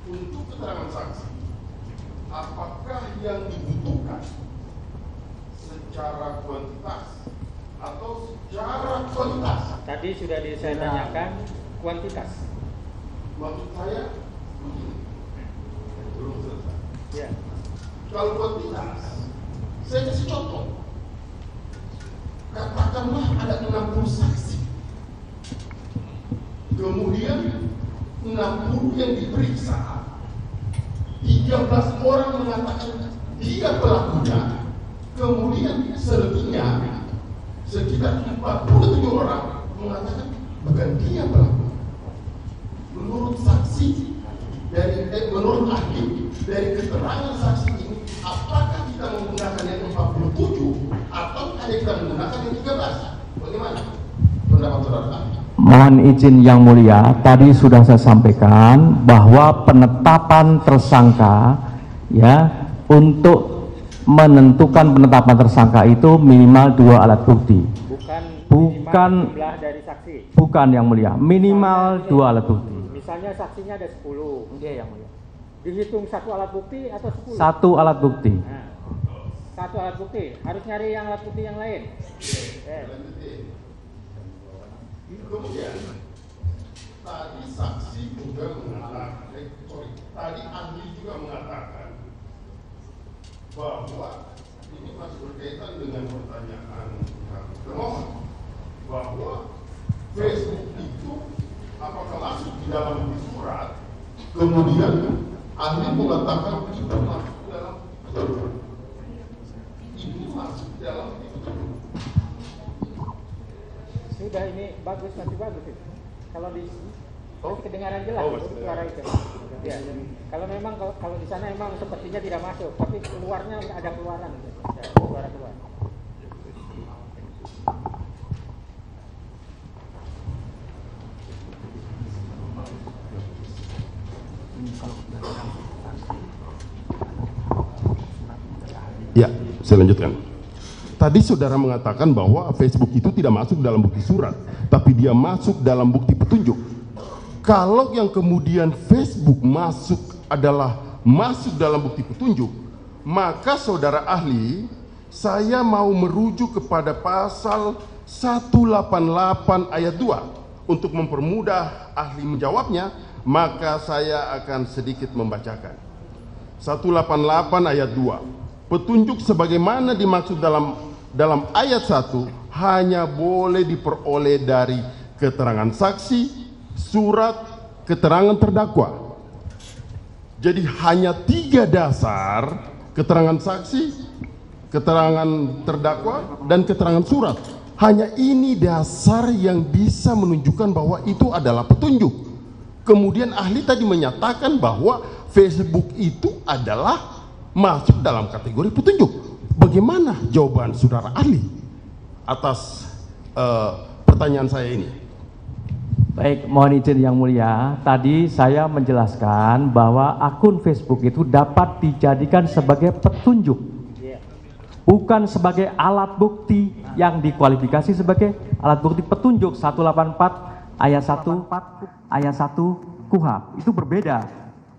untuk keterangan saksi, apakah yang dibutuhkan secara kuantitas atau secara kualitas? Tadi sudah saya tanyakan kuantitas. Maksud saya begini, belum selesai. Ya. Kalau kuantitas, saya kasih contoh. Katakanlah ada 60 saksi, kemudian 60 yang diperiksa, 13 orang mengatakan dia pelakunya, kemudian selebihnya sekitar 47 orang mengatakan bukan dia pelaku. Menurut saksi menurut ahli dari keterangan saksi ini, apakah kita menggunakan yang 47 atau hanya kita menggunakan yang 13? Bagaimana pendapat saudara ahli? Mohon izin yang mulia, tadi sudah saya sampaikan bahwa penetapan tersangka ya, untuk menentukan penetapan tersangka itu minimal 2 alat bukti. Bukan jumlah dari saksi. Bukan yang mulia, minimal 2 alat bukti. Misalnya saksinya ada 10. Iya yang mulia. Dihitung 1 alat bukti atau 10? 1 alat bukti. Nah, 1 alat bukti. Harus nyari yang alat bukti yang lain. Kemudian tadi saksi juga mengatakan, tadi ahli juga mengatakan bahwa ini masih berkaitan dengan pertanyaan termohon, bahwa Facebook itu apakah masuk di dalam surat, kemudian ahli mengatakan itu masuk dalam petunjuk. Ini masuk di dalam petunjuk. Sudah, ini bagus, masih bagus itu. Kalau di masih kedengaran jelas suara itu. Ya. Kalau memang kalau di sana memang sepertinya tidak masuk, tapi keluarnya ada keluaran, ya, suara keluar. Ya, saya lanjutkan. Tadi saudara mengatakan bahwa Facebook itu tidak masuk dalam bukti surat, tapi dia masuk dalam bukti petunjuk. Kalau yang kemudian Facebook adalah masuk dalam bukti petunjuk, maka saudara ahli, saya mau merujuk kepada pasal 188 ayat 2 untuk mempermudah ahli menjawabnya, maka saya akan sedikit membacakan. 188 ayat 2. Petunjuk sebagaimana dimaksud dalam ayat 1 hanya boleh diperoleh dari keterangan saksi, surat, keterangan terdakwa. Jadi hanya 3 dasar: keterangan saksi, keterangan terdakwa, dan keterangan surat. Hanya ini dasar yang bisa menunjukkan bahwa itu adalah petunjuk. Kemudian ahli tadi menyatakan bahwa Facebook itu adalah masuk dalam kategori petunjuk. Bagaimana jawaban saudara ahli atas pertanyaan saya ini? Baik, mohon izin yang mulia. Tadi saya menjelaskan bahwa akun Facebook itu dapat dijadikan sebagai petunjuk, bukan sebagai alat bukti yang dikualifikasi sebagai alat bukti petunjuk. 184 ayat 1 KUHP itu berbeda.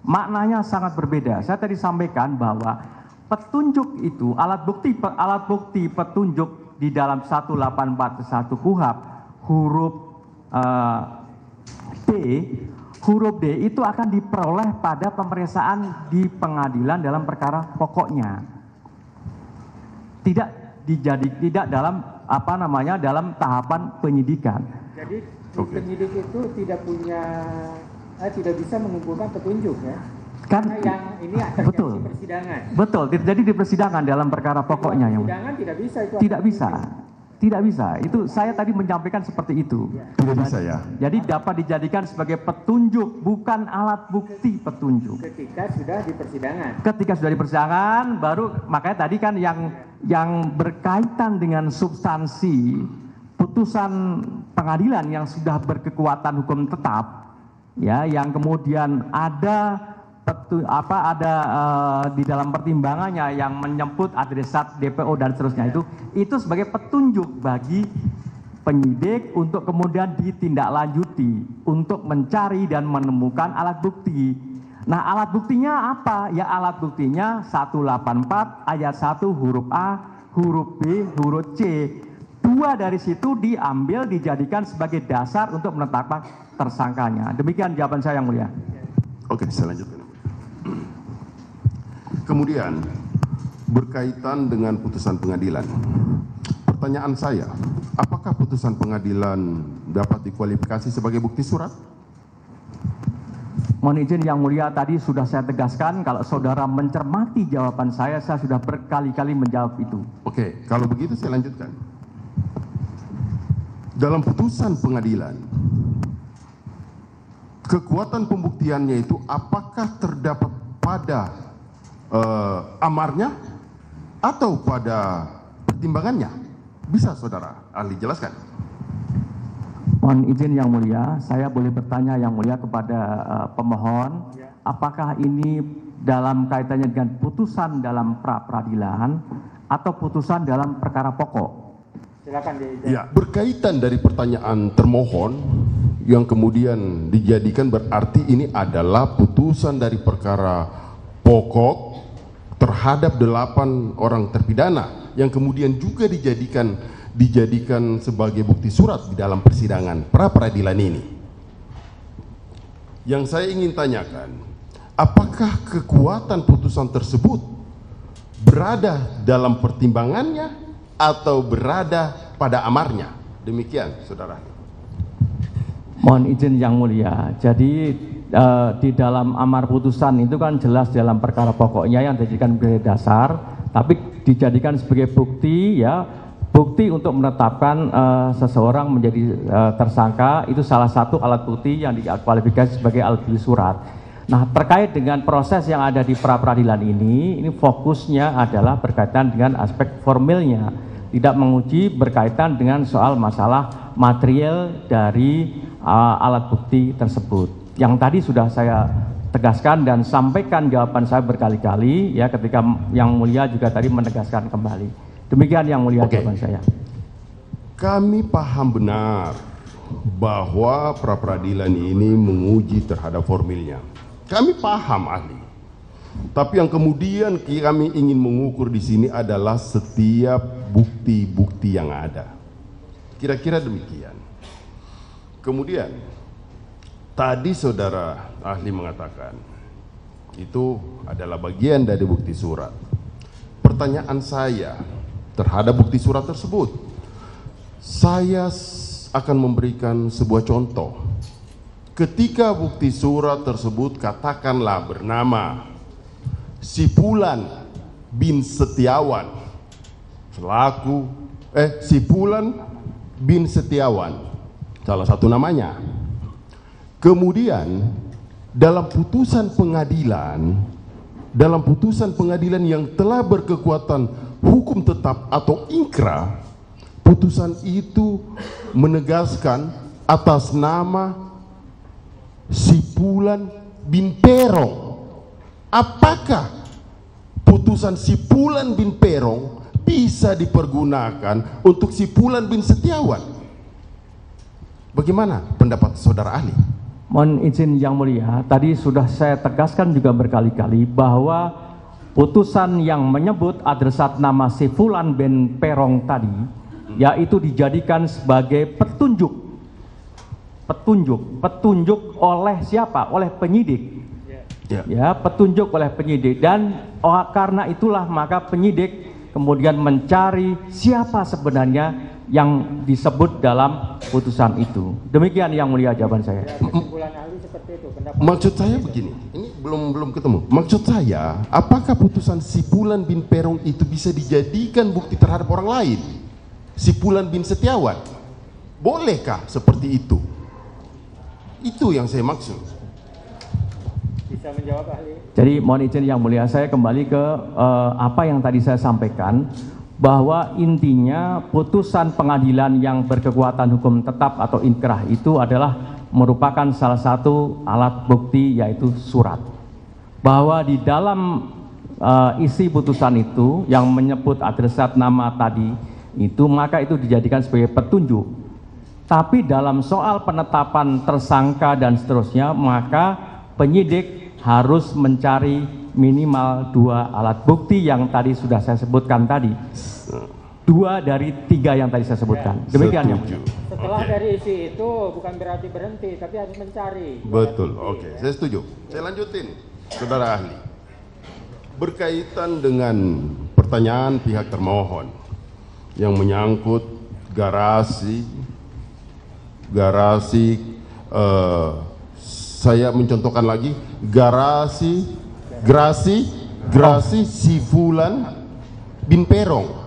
Maknanya sangat berbeda. Saya tadi sampaikan bahwa petunjuk itu alat bukti petunjuk di dalam 184 KUHP huruf D itu akan diperoleh pada pemeriksaan di pengadilan dalam perkara pokoknya. Tidak dalam dalam tahapan penyidikan. Jadi penyidik itu tidak bisa mengumpulkan petunjuk, ya. Karena yang ini akan betul. Di persidangan. Betul, terjadi di persidangan dalam perkara pokoknya. Persidangan tidak bisa itu. Tidak bisa. Itu saya tadi menyampaikan seperti itu. Tidak bisa ya. Jadi dapat dijadikan sebagai petunjuk, bukan alat bukti petunjuk. Ketika sudah di persidangan. Ketika sudah di persidangan, baru makanya tadi kan yang berkaitan dengan substansi putusan pengadilan yang sudah berkekuatan hukum tetap, ya, yang kemudian ada di dalam pertimbangannya yang menyebut adresat DPO dan seterusnya, itu sebagai petunjuk bagi penyidik untuk kemudian ditindaklanjuti untuk mencari dan menemukan alat bukti. Nah, alat buktinya apa? Ya, alat buktinya 184 ayat 1 huruf A, huruf B, huruf C. 2 dari situ diambil dijadikan sebagai dasar untuk menetapkan tersangkanya. Demikian jawaban saya, Yang Mulia. Oke, saya lanjutkan. Kemudian berkaitan dengan putusan pengadilan. Pertanyaan saya, apakah putusan pengadilan dapat dikualifikasi sebagai bukti surat? Mohon izin Yang Mulia, tadi sudah saya tegaskan kalau saudara mencermati jawaban saya sudah berkali-kali menjawab itu. Oke, kalau begitu saya lanjutkan. Dalam putusan pengadilan, kekuatan pembuktiannya itu apakah terdapat pada amarnya atau pada pertimbangannya? Bisa saudara ahli jelaskan? Mohon izin Yang Mulia, saya boleh bertanya Yang Mulia kepada pemohon, apakah ini dalam kaitannya dengan putusan dalam pra-peradilan atau putusan dalam perkara pokok? Silakan dijawab. Ya, berkaitan dari pertanyaan termohon yang kemudian dijadikan berarti ini adalah putusan dari perkara pokok terhadap 8 orang terpidana yang kemudian juga dijadikan sebagai bukti surat di dalam persidangan pra-peradilan ini. Yang saya ingin tanyakan, apakah kekuatan putusan tersebut berada dalam pertimbangannya atau berada pada amarnya? Demikian, saudara. Mohon izin Yang Mulia, jadi di dalam amar putusan itu kan jelas dalam perkara pokoknya yang dijadikan sebagai dasar, tapi dijadikan sebagai bukti, ya, bukti untuk menetapkan seseorang menjadi tersangka, itu salah satu alat bukti yang dikualifikasi sebagai alat bukti surat. Nah, terkait dengan proses yang ada di pra-peradilan ini fokusnya adalah berkaitan dengan aspek formilnya, tidak menguji berkaitan dengan soal masalah material dari alat bukti tersebut. Yang tadi sudah saya tegaskan dan sampaikan jawaban saya berkali-kali, ya, ketika Yang Mulia juga tadi menegaskan kembali. Demikian Yang Mulia jawaban saya. Kami paham benar bahwa pra-peradilan ini menguji terhadap formilnya. Kami paham, ahli. Tapi yang kemudian kami ingin mengukur di sini adalah setiap bukti-bukti yang ada. Kira-kira demikian. Kemudian tadi saudara ahli mengatakan itu adalah bagian dari bukti surat. Pertanyaan saya terhadap bukti surat tersebut, saya akan memberikan sebuah contoh. Ketika bukti surat tersebut katakanlah bernama si Fulan bin Setiawan selaku si Fulan bin Setiawan, salah satu namanya. Kemudian dalam putusan pengadilan yang telah berkekuatan hukum tetap atau ingkrah, putusan itu menegaskan atas nama si Fulan bin Perong. Apakah putusan si Fulan bin Perong bisa dipergunakan untuk si Fulan bin Setiawan? Bagaimana pendapat saudara ahli? Mohon izin Yang Mulia, tadi sudah saya tegaskan juga berkali-kali bahwa putusan yang menyebut adresat nama si Fulan bin Perong tadi, yaitu dijadikan sebagai petunjuk oleh siapa? Oleh penyidik. Ya, petunjuk oleh penyidik, dan karena itulah maka penyidik kemudian mencari siapa sebenarnya yang disebut dalam putusan itu. Demikian Yang Mulia jawaban saya. Kesimpulan ahli seperti itu. Maksud saya begini, ini belum ketemu. Maksud saya, apakah putusan si Fulan bin Perong itu bisa dijadikan bukti terhadap orang lain? Si Fulan bin Setiawan, bolehkah seperti itu? Itu yang saya maksud. Bisa menjawab ahli. Jadi mohon izin Yang Mulia, saya kembali ke apa yang tadi saya sampaikan, bahwa intinya putusan pengadilan yang berkekuatan hukum tetap atau inkrah itu adalah merupakan salah satu alat bukti, yaitu surat. Bahwa di dalam isi putusan itu yang menyebut adresat nama tadi itu, maka itu dijadikan sebagai petunjuk. Tapi dalam soal penetapan tersangka dan seterusnya, maka penyidik harus mencari minimal 2 alat bukti yang tadi sudah saya sebutkan tadi. 2 dari 3 yang tadi saya sebutkan. Demikian ya. Setelah dari isi itu bukan berarti berhenti, tapi harus mencari. Betul, oke, saya setuju. Saya lanjutin, saudara ahli. Berkaitan dengan pertanyaan pihak termohon yang menyangkut garasi, saya mencontohkan lagi, gerasi si Fulan bin Perong.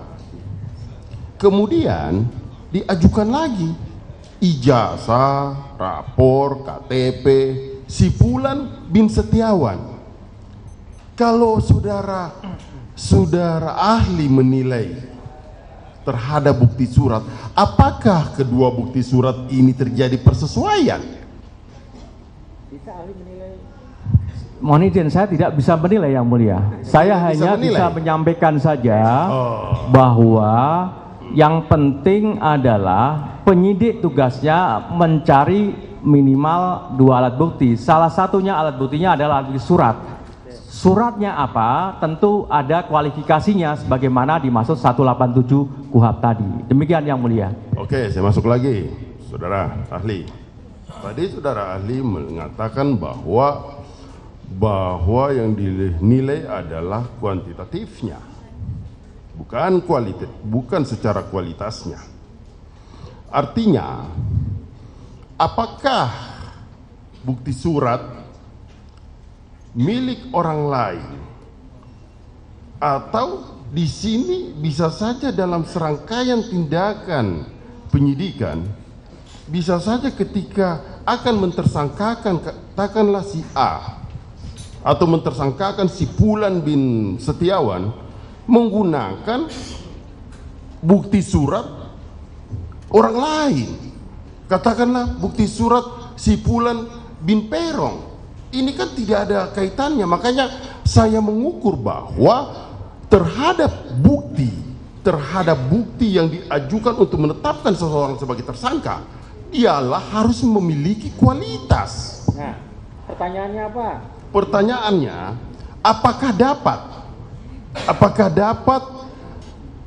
Kemudian diajukan lagi ijazah, rapor, KTP si Fulan bin Setiawan. Kalau saudara ahli menilai terhadap bukti surat, apakah kedua bukti surat ini terjadi persesuaian? Bisa ahli menilai. Mohon izin, saya tidak bisa menilai yang mulia. Saya hanya bisa menyampaikan saja bahwa yang penting adalah penyidik tugasnya mencari minimal 2 alat bukti. Salah satunya alat buktinya adalah alat bukti surat. Suratnya apa? Tentu ada kualifikasinya sebagaimana dimaksud 187 KUHP tadi. Demikian yang mulia. Oke, saya masuk lagi, saudara ahli. Tadi saudara ahli mengatakan bahwa yang dinilai adalah kuantitatifnya, bukan secara kualitasnya. Artinya, apakah bukti surat milik orang lain atau di sini bisa saja dalam serangkaian tindakan penyidikan, bisa saja ketika akan mentersangkakan katakanlah si A atau mentersangkakan si Fulan bin Setiawan menggunakan bukti surat orang lain, katakanlah bukti surat si Fulan bin Perong. Ini kan tidak ada kaitannya. Makanya saya mengukur bahwa terhadap bukti yang diajukan untuk menetapkan seseorang sebagai tersangka, ialah harus memiliki kualitas. Nah, pertanyaannya apa? Pertanyaannya, apakah dapat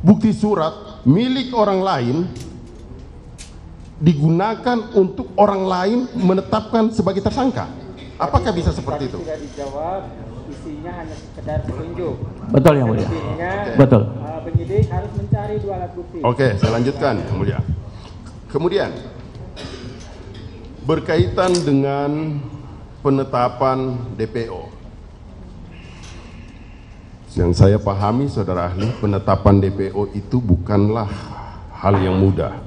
bukti surat milik orang lain digunakan untuk orang lain menetapkan sebagai tersangka? Apakah bisa seperti itu? Tidak dijawab, isinya hanya sekedar petunjuk. Betul yang mulia. Betul. Penyidik harus mencari 2 alat bukti. Oke, saya lanjutkan yang mulia. Kemudian berkaitan dengan penetapan DPO. Yang saya pahami saudara ahli, penetapan DPO itu bukanlah hal yang mudah.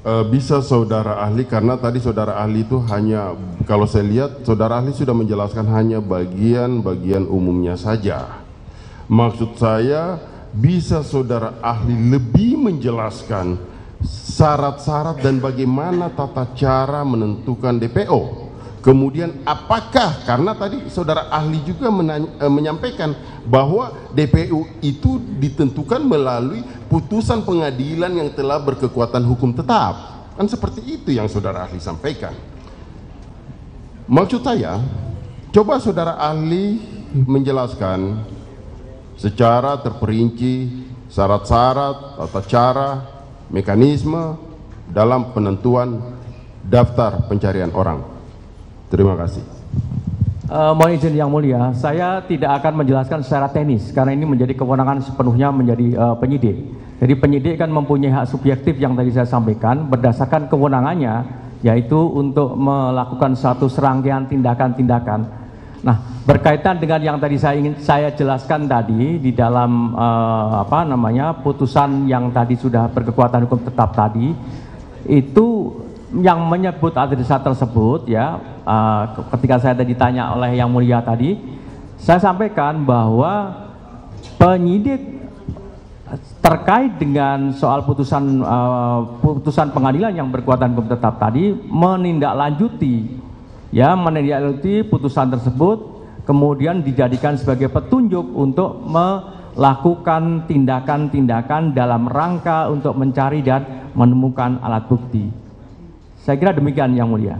Bisa saudara ahli, karena tadi saudara ahli itu hanya, kalau saya lihat saudara ahli sudah menjelaskan hanya bagian-bagian umumnya saja. Maksud saya, bisa saudara ahli lebih menjelaskan syarat-syarat dan bagaimana tata cara menentukan DPO. Kemudian apakah, karena tadi saudara ahli juga menyampaikan bahwa DPO itu ditentukan melalui putusan pengadilan yang telah berkekuatan hukum tetap. Kan seperti itu yang saudara ahli sampaikan. Maksud saya, coba saudara ahli menjelaskan secara terperinci syarat-syarat, tata cara, mekanisme dalam penentuan daftar pencarian orang. Terima kasih. Mohon izin yang mulia, saya tidak akan menjelaskan secara teknis karena ini menjadi kewenangan sepenuhnya menjadi penyidik. Jadi penyidik kan mempunyai hak subjektif yang tadi saya sampaikan berdasarkan kewenangannya, yaitu untuk melakukan satu serangkaian tindakan-tindakan. Nah, berkaitan dengan yang tadi saya jelaskan tadi di dalam putusan yang tadi sudah berkekuatan hukum tetap tadi, itu yang menyebut adresat tersebut ya, ketika saya tadi ditanya oleh yang mulia tadi, saya sampaikan bahwa penyidik terkait dengan soal putusan pengadilan yang berkekuatan hukum tetap tadi menindaklanjuti putusan tersebut, kemudian dijadikan sebagai petunjuk untuk melakukan tindakan-tindakan dalam rangka untuk mencari dan menemukan alat bukti. Saya kira demikian yang mulia.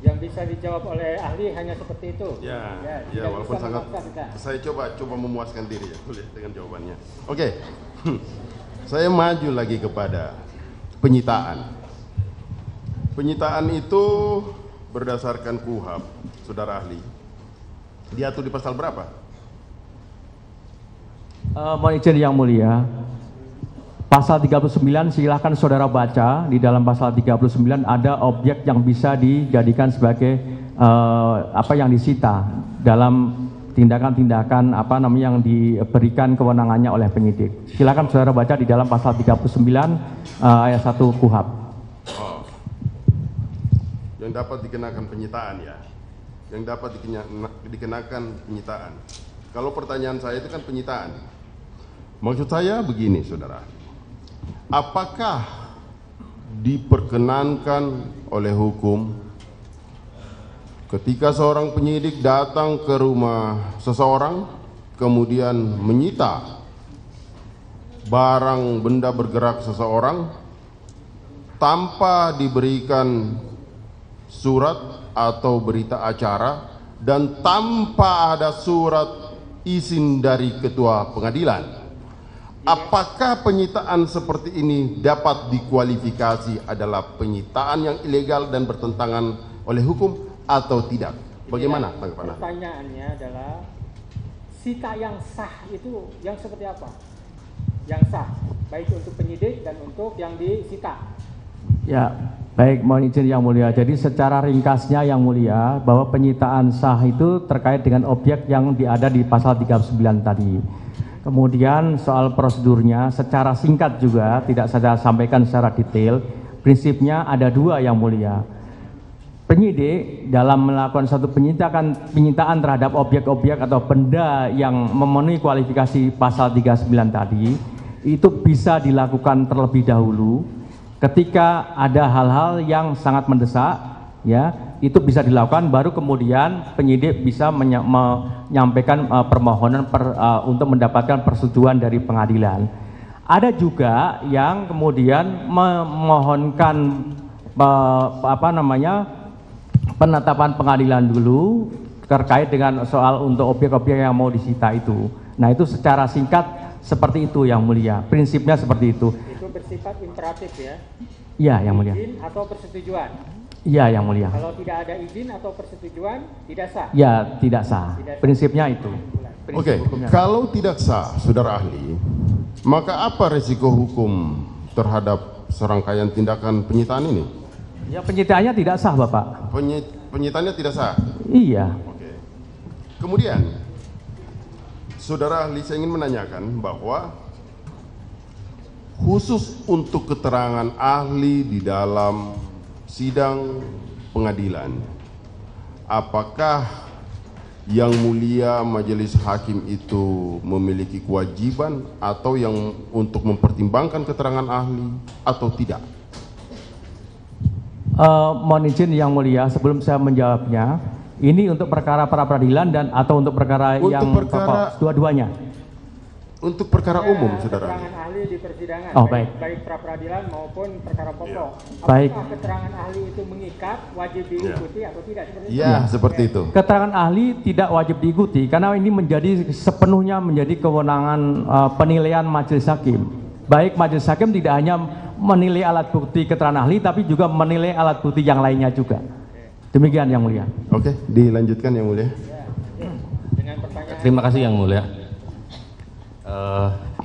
Yang bisa bisa dijawab oleh ahli hanya seperti itu. Ya, tidak walaupun bisa sangat, memaksa kita. saya coba memuaskan diri ya, boleh dengan jawabannya. Oke, saya maju lagi kepada penyitaan. Penyitaan itu berdasarkan KUHP, saudara ahli, diatur di pasal berapa? Mohon izin yang mulia, pasal 39 silahkan saudara baca. Di dalam pasal 39 ada objek yang bisa dijadikan sebagai apa yang disita dalam tindakan-tindakan apa namanya yang diberikan kewenangannya oleh penyidik. Silakan saudara baca di dalam pasal 39 ayat 1 KUHP. Oh. Yang dapat dikenakan penyitaan ya. Yang dapat dikenakan penyitaan. Kalau pertanyaan saya itu kan penyitaan. Maksud saya begini, saudara. Apakah diperkenankan oleh hukum ketika seorang penyidik datang ke rumah seseorang kemudian menyita barang benda bergerak seseorang tanpa diberikan surat atau berita acara dan tanpa ada surat izin dari ketua pengadilan? Apakah penyitaan seperti ini dapat dikualifikasi adalah penyitaan yang ilegal dan bertentangan oleh hukum atau tidak? Bagaimana tanggapan Anda? Pertanyaannya adalah sita yang sah itu yang seperti apa? Yang sah, baik untuk penyidik dan untuk yang disita. Ya, baik, mohon izin yang mulia. Jadi secara ringkasnya yang mulia, bahwa penyitaan sah itu terkait dengan objek yang ada di pasal 39 tadi. Kemudian soal prosedurnya secara singkat juga, tidak saya sampaikan secara detail. Prinsipnya ada dua yang mulia. Penyidik dalam melakukan satu penyitaan terhadap objek-objek atau benda yang memenuhi kualifikasi pasal 39 tadi, itu bisa dilakukan terlebih dahulu ketika ada hal-hal yang sangat mendesak, ya, itu bisa dilakukan, baru kemudian penyidik bisa menyampaikan permohonan untuk mendapatkan persetujuan dari pengadilan. Ada juga yang kemudian memohonkan penetapan pengadilan dulu terkait dengan soal untuk objek-objek yang mau disita itu. Nah, itu secara singkat seperti itu yang mulia. Prinsipnya seperti itu. Itu bersifat imperatif ya? Iya yang mulia. Izin atau persetujuan? Iya yang mulia. Kalau tidak ada izin atau persetujuan, tidak sah? Ya, tidak sah. Prinsipnya itu. Oke, kalau tidak sah, saudara ahli, maka apa resiko hukum terhadap serangkaian tindakan penyitaan ini? Ya, penyitaannya tidak sah, Bapak. Penyitaannya tidak sah? Iya. Oke. Kemudian, saudara ahli, saya ingin menanyakan bahwa khusus untuk keterangan ahli di dalam sidang pengadilan, apakah yang mulia majelis hakim itu memiliki kewajiban atau yang untuk mempertimbangkan keterangan ahli atau tidak? Mohon izin yang mulia, sebelum saya menjawabnya, ini untuk perkara pra peradilan dan atau untuk perkara yang pokok, dua-duanya? Untuk perkara umum, saudara. Keterangan ahli di persidangan, oh, baik pra peradilan maupun perkara pokok. Apakah baik. keterangan ahli itu mengikat, wajib diikuti atau tidak? Seperti itu. Keterangan ahli tidak wajib diikuti karena ini sepenuhnya menjadi kewenangan penilaian majelis hakim. Baik majelis hakim tidak hanya menilai alat bukti keterangan ahli, tapi juga menilai alat bukti yang lainnya juga. Demikian yang mulia. Oke, dilanjutkan yang mulia. Dengan pertanyaan. Terima kasih yang mulia.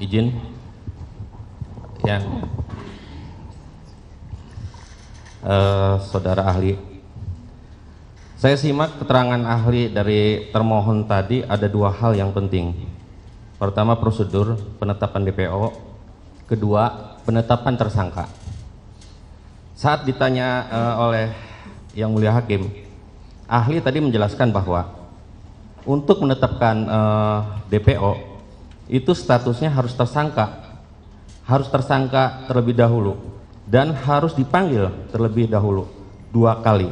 Izin ya, saudara ahli, saya simak keterangan ahli dari termohon tadi. Ada dua hal yang penting. Pertama, prosedur penetapan DPO. Kedua, penetapan tersangka. Saat ditanya oleh yang mulia hakim, ahli tadi menjelaskan bahwa untuk menetapkan DPO itu statusnya harus tersangka terlebih dahulu dan harus dipanggil terlebih dahulu 2 kali.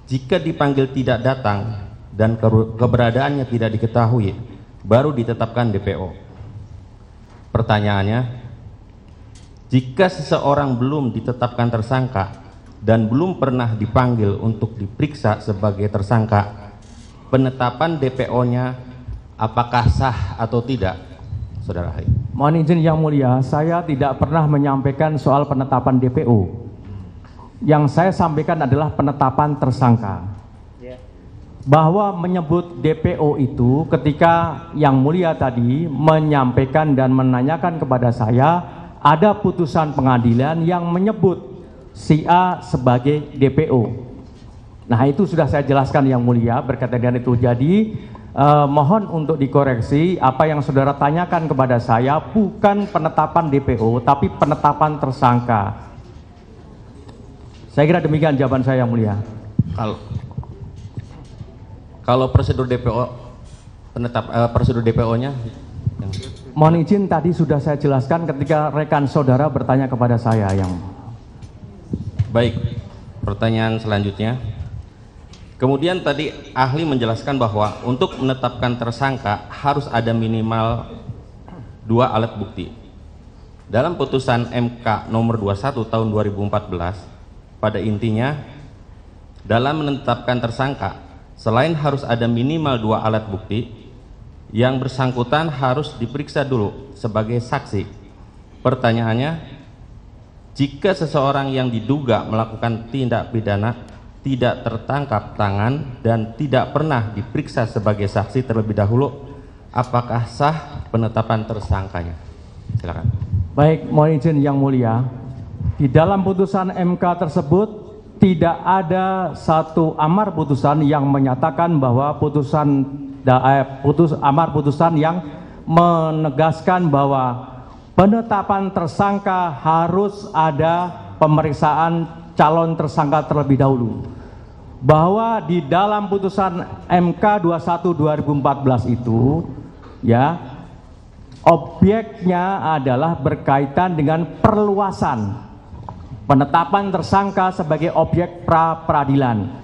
Jika dipanggil tidak datang dan keberadaannya tidak diketahui, baru ditetapkan DPO. Pertanyaannya, jika seseorang belum ditetapkan tersangka dan belum pernah dipanggil untuk diperiksa sebagai tersangka, penetapan DPO-nya apakah sah atau tidak, Saudara ahli? Mohon izin Yang Mulia, saya tidak pernah menyampaikan soal penetapan DPO. Yang saya sampaikan adalah penetapan tersangka. Bahwa menyebut DPO itu ketika Yang Mulia tadi menyampaikan dan menanyakan kepada saya, ada putusan pengadilan yang menyebut si A sebagai DPO. Nah, itu sudah saya jelaskan Yang Mulia berkaitan dengan itu. Jadi mohon untuk dikoreksi, apa yang saudara tanyakan kepada saya bukan penetapan DPO tapi penetapan tersangka. Saya kira demikian jawaban saya Yang Mulia. Kalau prosedur DPO, prosedur DPO-nya? Mohon izin, tadi sudah saya jelaskan ketika rekan saudara bertanya kepada saya. Yang baik, pertanyaan selanjutnya. Kemudian tadi ahli menjelaskan bahwa untuk menetapkan tersangka harus ada minimal 2 alat bukti. Dalam putusan MK nomor 21 tahun 2014, pada intinya dalam menetapkan tersangka selain harus ada minimal 2 alat bukti, yang bersangkutan harus diperiksa dulu sebagai saksi. Pertanyaannya, jika seseorang yang diduga melakukan tindak pidana tidak tertangkap tangan dan tidak pernah diperiksa sebagai saksi terlebih dahulu, apakah sah penetapan tersangkanya? Silakan. Baik, mohon izin Yang Mulia, di dalam putusan MK tersebut tidak ada satu amar putusan yang menyatakan bahwa amar putusan yang menegaskan bahwa penetapan tersangka harus ada pemeriksaan calon tersangka terlebih dahulu. Bahwa di dalam putusan MK 21 2014 itu ya, objeknya adalah berkaitan dengan perluasan penetapan tersangka sebagai objek pra peradilan.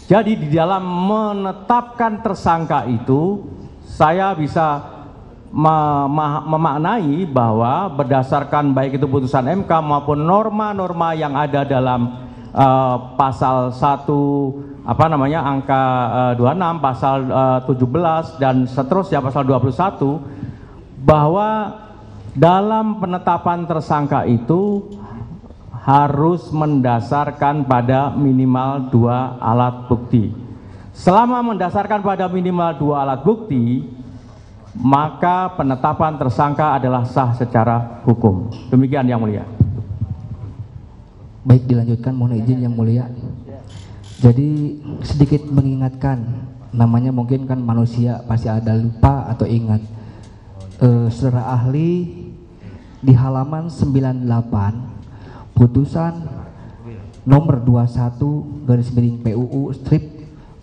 Jadi di dalam menetapkan tersangka itu saya bisa memaknai bahwa berdasarkan baik itu putusan MK maupun norma-norma yang ada dalam pasal 1 angka 26, pasal 17 dan seterusnya pasal 21, bahwa dalam penetapan tersangka itu harus mendasarkan pada minimal 2 alat bukti. Selama mendasarkan pada minimal 2 alat bukti, maka penetapan tersangka adalah sah secara hukum. Demikian Yang Mulia. Baik, dilanjutkan, mohon izin Yang Mulia. Jadi sedikit mengingatkan, namanya mungkin kan manusia pasti ada lupa atau ingat. Saudara ahli di halaman 98 putusan nomor 21 garis miring PUU strip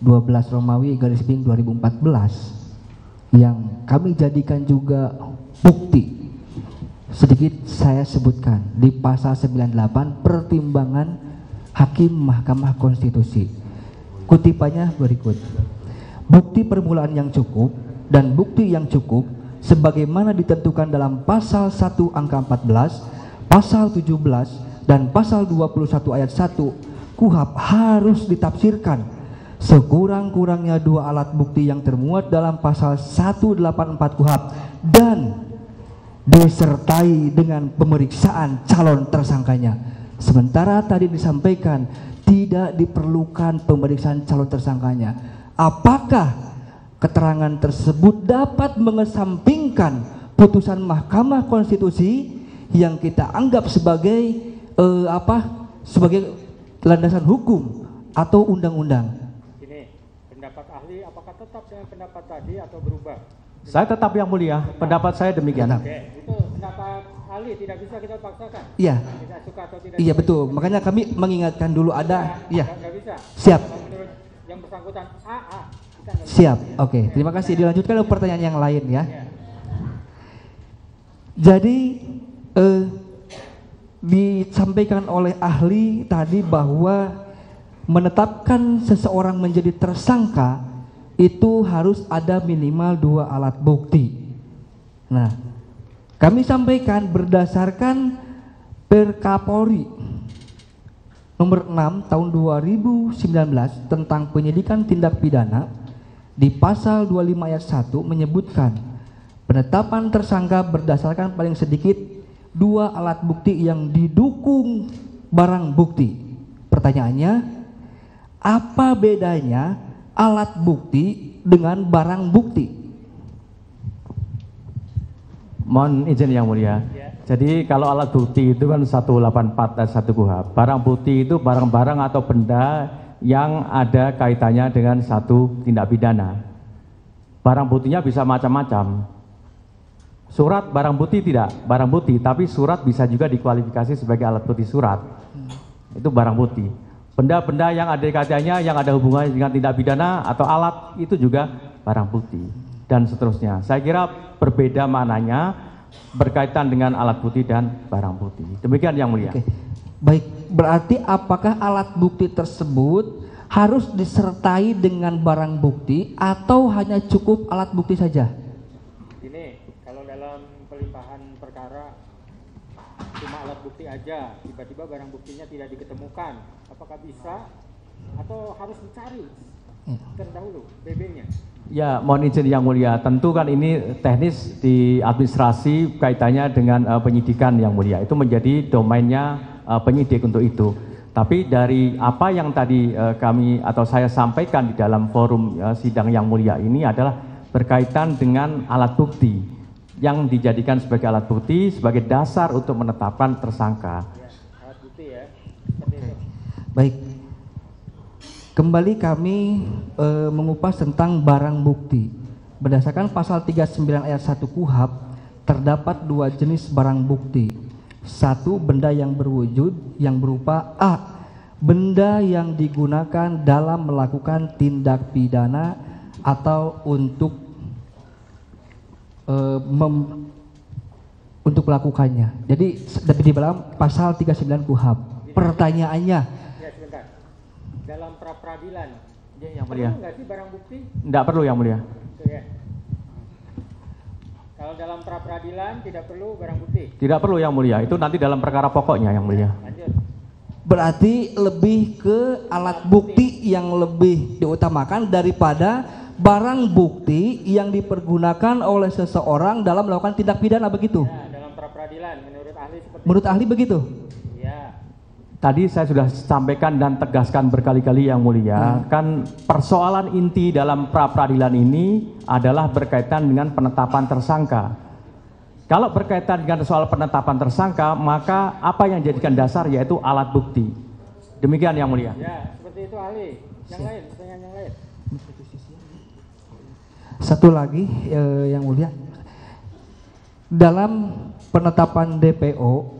12 Romawi garis miring 2014 yang kami jadikan juga bukti. Sedikit saya sebutkan di pasal 98 pertimbangan Hakim Mahkamah Konstitusi. Kutipannya berikut. Bukti permulaan yang cukup dan bukti yang cukup sebagaimana ditentukan dalam pasal 1 angka 14, pasal 17 dan pasal 21 ayat 1 KUHP harus ditafsirkan sekurang-kurangnya 2 alat bukti yang termuat dalam pasal 184 KUHP dan disertai dengan pemeriksaan calon tersangkanya. Sementara tadi disampaikan tidak diperlukan pemeriksaan calon tersangkanya. Apakah keterangan tersebut dapat mengesampingkan putusan Mahkamah Konstitusi yang kita anggap sebagai sebagai landasan hukum atau undang-undang? Ini pendapat ahli apakah tetap dengan pendapat tadi atau berubah? Saya tetap Yang Mulia, pendapat saya demikian. Oke, itu pendapat ahli tidak bisa kita paksakan. Iya. Tidak suka atau tidak. Iya betul. Makanya kami mengingatkan dulu ada. Iya. Nggak bisa. Siap. Kalau menurut yang bersangkutan kita nggak bisa. Siap. Oke. Terima kasih. Dilanjutkan ke pertanyaan yang lain ya. Jadi disampaikan oleh ahli tadi bahwa menetapkan seseorang menjadi tersangka itu harus ada minimal 2 alat bukti. Nah, kami sampaikan berdasarkan Perkapolri nomor 6 tahun 2019 tentang penyidikan tindak pidana di pasal 25 ayat 1 menyebutkan penetapan tersangka berdasarkan paling sedikit 2 alat bukti yang didukung barang bukti. Pertanyaannya, apa bedanya alat bukti dengan barang bukti? Mohon izin yang mulia. Jadi kalau alat bukti itu kan 184 dan 1 KUHP. Barang bukti itu barang-barang atau benda yang ada kaitannya dengan satu tindak pidana. Barang buktinya bisa macam-macam. Surat barang bukti tidak, barang bukti, tapi surat bisa juga dikualifikasi sebagai alat bukti surat. Itu barang bukti. Benda-benda yang ada kaitannya, yang ada hubungannya dengan tindak pidana atau alat, itu juga barang bukti. Dan seterusnya. Saya kira berbeda maknanya berkaitan dengan alat bukti dan barang bukti. Demikian yang mulia. Oke. Baik, berarti apakah alat bukti tersebut harus disertai dengan barang bukti atau hanya cukup alat bukti saja? Ini kalau dalam pelimpahan perkara cuma alat bukti aja, tiba-tiba barang buktinya tidak diketemukan, apakah bisa atau harus dicari terdahulu BB-nya? Ya, mohon izin yang mulia. Tentu kan ini teknis di administrasi kaitannya dengan penyidikan yang mulia. Itu menjadi domainnya penyidik untuk itu. Tapi dari apa yang tadi kami atau saya sampaikan di dalam forum sidang yang mulia ini adalah berkaitan dengan alat bukti yang dijadikan sebagai alat bukti sebagai dasar untuk menetapkan tersangka. Ya, alat bukti ya. Seperti itu. Baik. Kembali kami mengupas tentang barang bukti. Berdasarkan pasal 39 ayat 1 KUHP, terdapat 2 jenis barang bukti. 1, benda yang berwujud yang berupa A, benda yang digunakan dalam melakukan tindak pidana atau untuk melakukannya. Jadi di dalam pasal 39 KUHP. Pertanyaannya, Ya, sebentar. Dalam pra-peradilan, Ya, yang mulia. perlu nggak sih barang bukti? Tidak perlu yang mulia. Itu ya. Kalau dalam pra-peradilan tidak perlu barang bukti. Tidak perlu yang mulia. Itu nanti dalam perkara pokoknya yang mulia. Lanjut. berarti lebih ke alat bukti yang lebih diutamakan daripada barang bukti yang dipergunakan oleh seseorang dalam melakukan tindak pidana, begitu? Ya, dalam pra-peradilan menurut ahli seperti Menurut ahli begitu? Ya. Tadi saya sudah sampaikan dan tegaskan berkali-kali yang mulia, kan persoalan inti dalam pra-peradilan ini adalah berkaitan dengan penetapan tersangka. Kalau berkaitan dengan soal penetapan tersangka, maka apa yang dijadikan dasar yaitu alat bukti. Demikian yang mulia. Ya, seperti itu ahli. Yang lain, pertanyaan yang lain. Satu lagi yang mulia, dalam penetapan DPO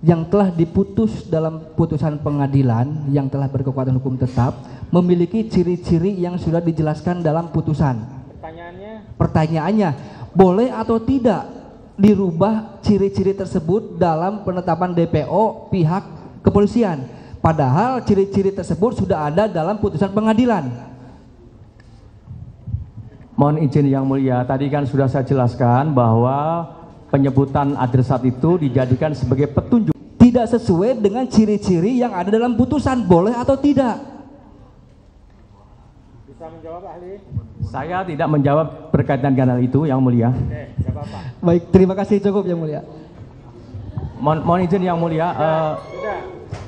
yang telah diputus dalam putusan pengadilan yang telah berkekuatan hukum tetap memiliki ciri-ciri yang sudah dijelaskan dalam putusan. Pertanyaannya, boleh atau tidak dirubah ciri-ciri tersebut dalam penetapan DPO pihak kepolisian? Padahal ciri-ciri tersebut sudah ada dalam putusan pengadilan. Mohon izin yang mulia, tadi kan sudah saya jelaskan bahwa penyebutan adresat itu dijadikan sebagai petunjuk. Tidak sesuai dengan ciri-ciri yang ada dalam putusan, boleh atau tidak? Bisa menjawab ahli? Saya tidak menjawab berkaitan dengan hal itu yang mulia. Oke, tidak apa-apa. Baik, terima kasih, cukup yang mulia. Mohon izin yang mulia.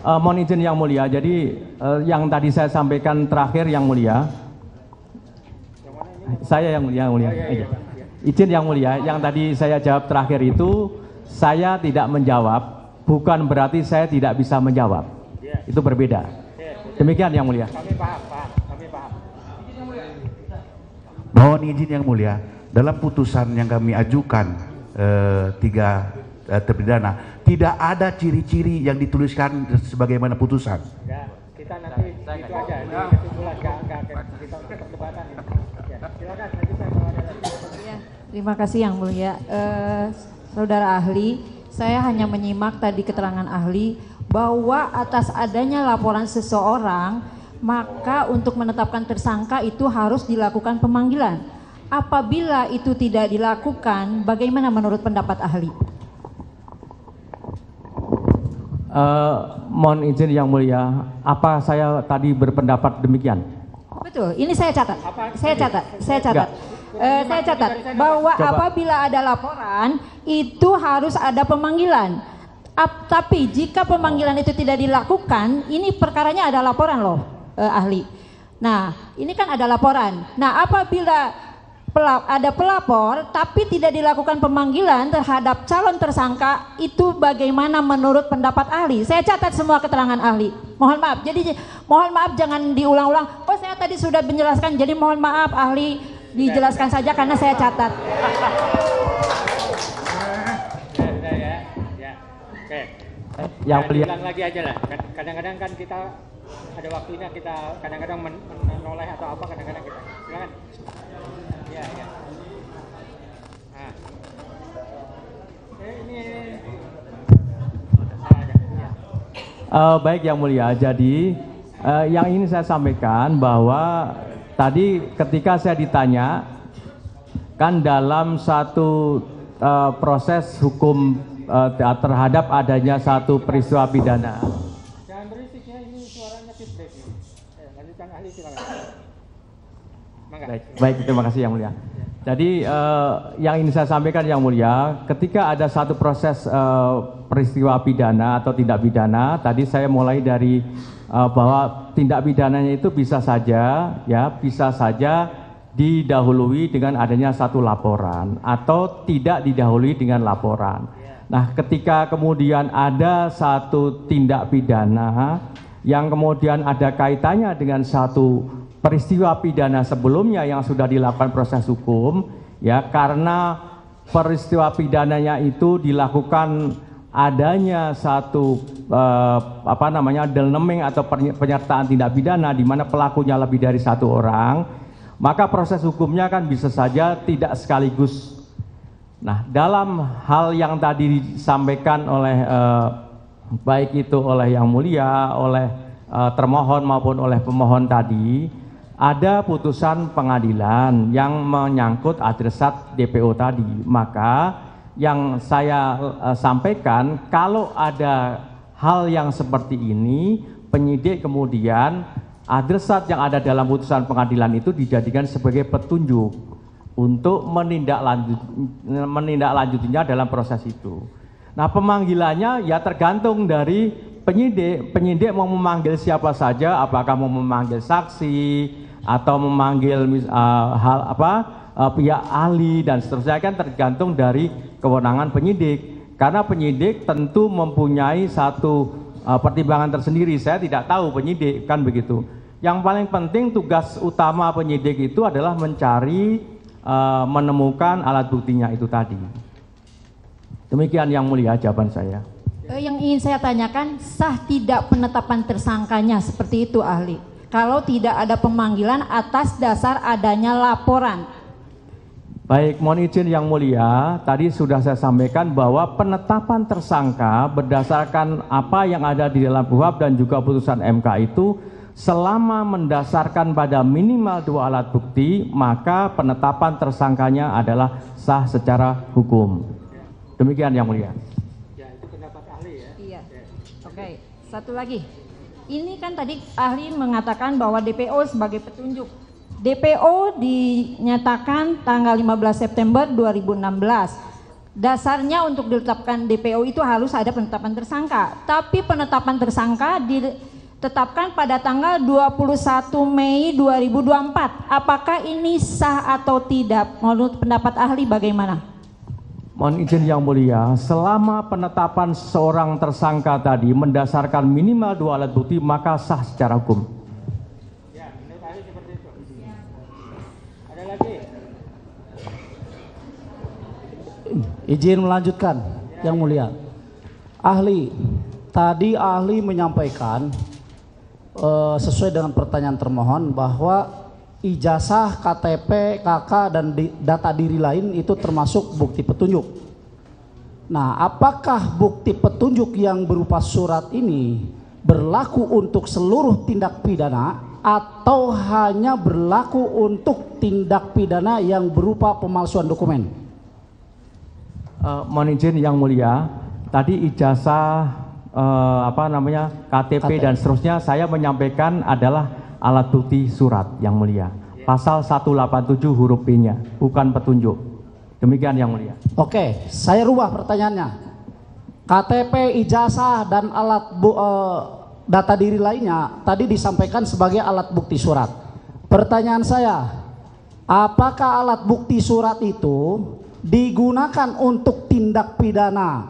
Mohon izin yang mulia. Jadi yang tadi saya sampaikan terakhir yang mulia. Saya yang mulia. Izin yang mulia, yang tadi saya jawab terakhir itu saya tidak menjawab, bukan berarti saya tidak bisa menjawab. Itu berbeda. Demikian yang mulia. Kami paham. Mohon izin yang mulia, dalam putusan yang kami ajukan tiga terpidana tidak ada ciri-ciri yang dituliskan sebagaimana putusan. Ya, kita nanti itu aja di kesimpulan, kita untuk perdebatan ini. Ya, silakan lanjutkan kalau ada lagi. Ya, terima kasih yang mulia. Saudara ahli, saya hanya menyimak tadi keterangan ahli bahwa atas adanya laporan seseorang maka untuk menetapkan tersangka itu harus dilakukan pemanggilan. Apabila itu tidak dilakukan, bagaimana menurut pendapat ahli? Mohon izin yang mulia, apa saya tadi berpendapat demikian? Betul, ini saya catat. Saya catat bahwa apabila ada laporan itu harus ada pemanggilan. Tapi jika pemanggilan itu tidak dilakukan, ini perkaranya ada laporan loh, ahli. Nah, ini kan ada laporan. Nah, apabila ada pelapor tapi tidak dilakukan pemanggilan terhadap calon tersangka, itu bagaimana menurut pendapat ahli? Saya catat semua keterangan ahli. Mohon maaf. Jadi mohon maaf jangan diulang-ulang. Oh, saya tadi sudah menjelaskan. Jadi mohon maaf ahli, dijelaskan saja karena saya catat. Oke. Yang mulia. Ulang lagi aja lah. Kadang-kadang kan kita ada waktunya, kita kadang-kadang menoleh atau apa, kadang-kadang kita. Silakan. Ya. Nah. Ini. Baik yang mulia, jadi yang ini saya sampaikan bahwa tadi ketika saya ditanya, kan dalam satu proses hukum terhadap adanya satu peristiwa pidana. Jangan berisik ya, ini suaranya feedback. Lanjutkan ahli, silakan. Baik, terima kasih yang mulia. Jadi yang ingin saya sampaikan yang mulia, ketika ada satu proses peristiwa pidana atau tindak pidana, tadi saya mulai dari bahwa tindak pidananya itu bisa saja didahului dengan adanya satu laporan atau tidak didahului dengan laporan. Nah, ketika kemudian ada satu tindak pidana yang kemudian ada kaitannya dengan satu peristiwa pidana sebelumnya yang sudah dilakukan proses hukum, ya, karena peristiwa pidananya itu dilakukan adanya satu delneming atau penyertaan tindak pidana di mana pelakunya lebih dari satu orang, maka proses hukumnya kan bisa saja tidak sekaligus. Nah, dalam hal yang tadi disampaikan oleh baik itu oleh yang mulia, oleh termohon maupun oleh pemohon tadi, ada putusan pengadilan yang menyangkut adresat DPO tadi. Maka yang saya sampaikan, kalau ada hal yang seperti ini, penyidik kemudian adresat yang ada dalam putusan pengadilan itu dijadikan sebagai petunjuk untuk menindaklanjutinya dalam proses itu. Nah, pemanggilannya ya tergantung dari penyidik. Penyidik mau memanggil siapa saja, apakah mau memanggil saksi atau memanggil pihak ahli dan seterusnya, kan tergantung dari kewenangan penyidik. Karena penyidik tentu mempunyai satu pertimbangan tersendiri. Saya tidak tahu penyidik, kan begitu. Yang paling penting tugas utama penyidik itu adalah mencari menemukan alat buktinya itu tadi. Demikian yang mulia jawaban saya. Yang ingin saya tanyakan, sah tidak penetapan tersangkanya seperti itu ahli? Kalau tidak ada pemanggilan atas dasar adanya laporan. Baik, mohon izin yang mulia, tadi sudah saya sampaikan bahwa penetapan tersangka berdasarkan apa yang ada di dalam KUHP dan juga putusan MK itu, selama mendasarkan pada minimal 2 alat bukti, maka penetapan tersangkanya adalah sah secara hukum. Demikian yang mulia. Ya, itu pendapat ahli ya. Iya. Oke, satu lagi. Ini kan tadi ahli mengatakan bahwa DPO sebagai petunjuk. DPO dinyatakan tanggal 15 September 2016. Dasarnya untuk ditetapkan DPO itu harus ada penetapan tersangka. Tapi penetapan tersangka ditetapkan pada tanggal 21 Mei 2024. Apakah ini sah atau tidak? Menurut pendapat ahli bagaimana? Mohon izin yang mulia, selama penetapan seorang tersangka tadi mendasarkan minimal 2 alat bukti, maka sah secara hukum. Ya, menurut ahli seperti itu. Ada lagi? Izin melanjutkan, yang mulia. Ahli, tadi ahli menyampaikan sesuai dengan pertanyaan termohon bahwa ijazah, KTP, KK, dan data diri lain itu termasuk bukti petunjuk. Nah, apakah bukti petunjuk yang berupa surat ini berlaku untuk seluruh tindak pidana atau hanya berlaku untuk tindak pidana yang berupa pemalsuan dokumen? Mohon izin yang mulia, tadi ijazah, KTP dan seterusnya, saya menyampaikan adalah alat bukti surat yang mulia. Pasal 187 huruf B-nya, bukan petunjuk. Demikian yang mulia. Oke, saya rubah pertanyaannya. KTP, ijazah dan alat data diri lainnya tadi disampaikan sebagai alat bukti surat. Pertanyaan saya, apakah alat bukti surat itu digunakan untuk tindak pidana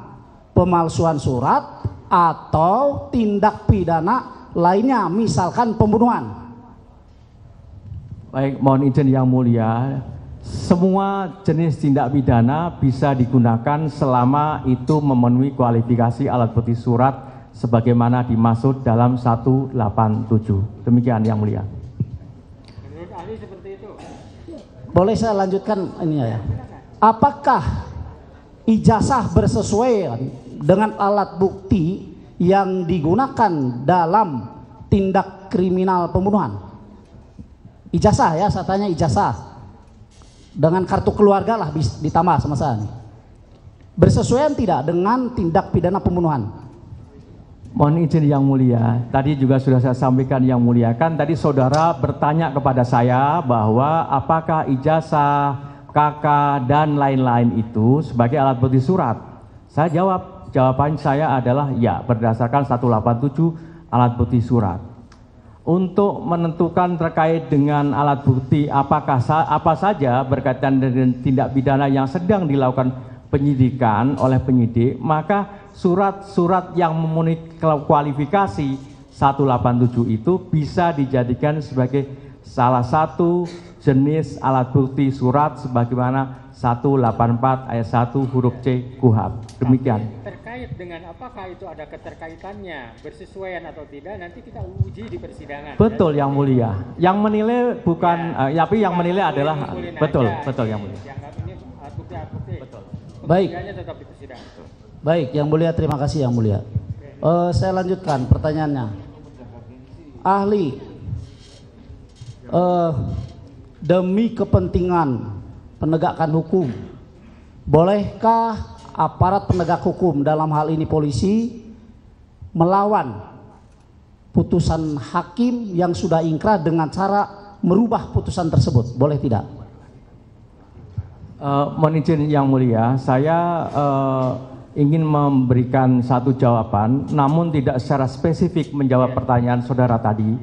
pemalsuan surat atau tindak pidana lainnya, misalkan pembunuhan? Baik, mohon izin yang mulia, semua jenis tindak pidana bisa digunakan selama itu memenuhi kualifikasi alat bukti surat sebagaimana dimaksud dalam 187. Demikian yang mulia. Menurut ahli seperti itu. Boleh saya lanjutkan ini ya? Apakah ijazah bersesuaian dengan alat bukti yang digunakan dalam tindak kriminal pembunuhan? Ijazah ya, saya tanya ijazah. Dengan kartu keluarga lah ditambah sama saya nih. Bersesuaian tidak dengan tindak pidana pembunuhan? Mohon izin yang mulia, tadi juga sudah saya sampaikan yang mulia, kan tadi saudara bertanya kepada saya bahwa apakah ijazah, KK dan lain-lain itu sebagai alat bukti surat. Saya jawab, jawaban saya adalah ya, berdasarkan 187 alat bukti surat. Untuk menentukan terkait dengan alat bukti apa saja berkaitan dengan tindak pidana yang sedang dilakukan penyidikan oleh penyidik, maka surat-surat yang memenuhi kualifikasi 187 itu bisa dijadikan sebagai salah satu jenis alat bukti surat sebagaimana 184 ayat 1 huruf C KUHP. Demikian. Terkait dengan apakah itu ada keterkaitannya, bersesuaian atau tidak, nanti kita uji di persidangan. Betul yang mulia. Yang menilai bukan, tapi yang menilai adalah betul yang mulia. Ini bukti-bukti. Betul. Baik. Tetap di persidangan. Baik, yang mulia, terima kasih yang mulia. Saya lanjutkan pertanyaannya. Ahli, demi kepentingan penegakan hukum, bolehkah aparat penegak hukum, dalam hal ini polisi, melawan putusan hakim yang sudah ingkrah dengan cara merubah putusan tersebut? Boleh tidak? Mohon izin yang mulia, saya ingin memberikan satu jawaban, namun tidak secara spesifik menjawab pertanyaan saudara tadi.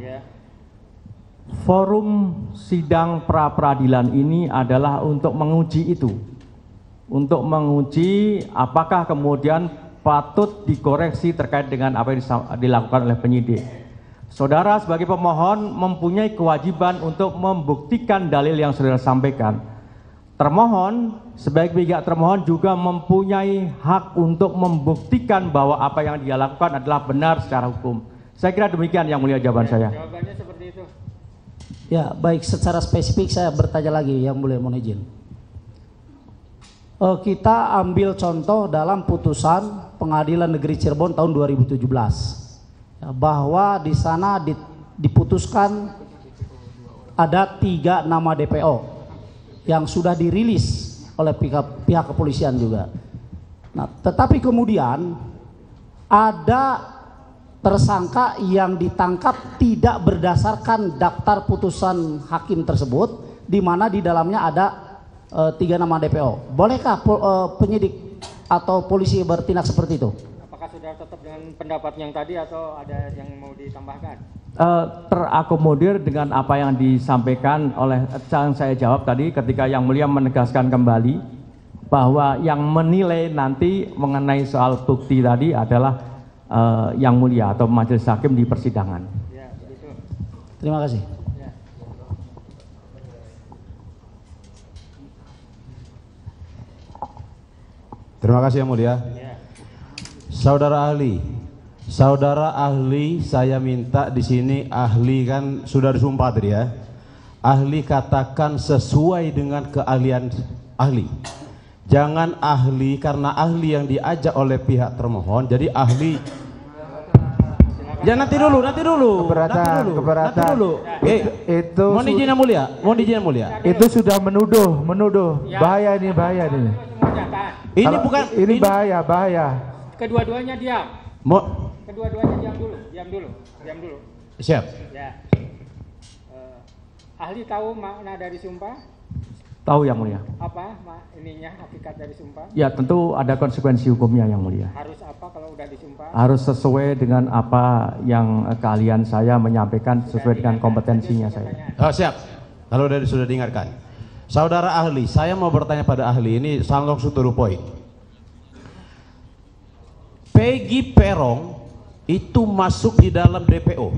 Forum sidang pra-peradilan ini adalah untuk menguji itu, untuk menguji apakah kemudian patut dikoreksi terkait dengan apa yang dilakukan oleh penyidik. Saudara sebagai pemohon mempunyai kewajiban untuk membuktikan dalil yang saudara sampaikan. Termohon sebagai pihak termohon juga mempunyai hak untuk membuktikan bahwa apa yang dia lakukan adalah benar secara hukum. Saya kira demikian yang mulia jawaban saya. Jawabannya seperti itu. Ya, baik, secara spesifik saya bertanya lagi yang mulia, mohon izin. Kita ambil contoh dalam putusan Pengadilan Negeri Cirebon tahun 2017, bahwa di sana diputuskan ada 3 nama DPO yang sudah dirilis oleh pihak kepolisian juga. Nah, tetapi kemudian ada tersangka yang ditangkap tidak berdasarkan daftar putusan hakim tersebut, di mana di dalamnya ada 3 nama DPO. Bolehkah penyidik atau polisi bertindak seperti itu? Apakah sudah tetap dengan pendapat yang tadi atau ada yang mau ditambahkan? Terakomodir dengan apa yang disampaikan oleh yang saya jawab tadi, ketika yang mulia menegaskan kembali bahwa yang menilai nanti mengenai soal bukti tadi adalah yang mulia atau majelis hakim di persidangan. Ya, begitu. Terima kasih. Ya. Terima kasih yang mulia. Ya. Saudara ahli, saya minta di sini ahli kan sudah disumpah tadi ya. Ahli katakan sesuai dengan keahlian ahli. Jangan ahli karena ahli yang diajak oleh pihak termohon. Jadi ahli. Ya nanti dulu. Keberatan. Itu. Mohon izin yang mulia. Itu sudah menuduh. Ya. Bahaya ini. Ini bukan. Ini bahaya. Kedua-duanya diam. kedua-duanya diam dulu. Siap. Ya. Ahli tahu makna dari sumpah? Tahu Yang Mulia. Apa ininya hakikat dari sumpah? Ya tentu ada konsekuensi hukumnya Yang Mulia. Harus apa kalau udah disumpah? Harus sesuai dengan apa yang keahlian saya menyampaikan, sesuai dengan kompetensinya saya. Oh, siap. Kalau sudah diingatkan. Saudara ahli, saya mau bertanya pada ahli ini langsung to the point. Peggy Perong itu masuk di dalam DPO.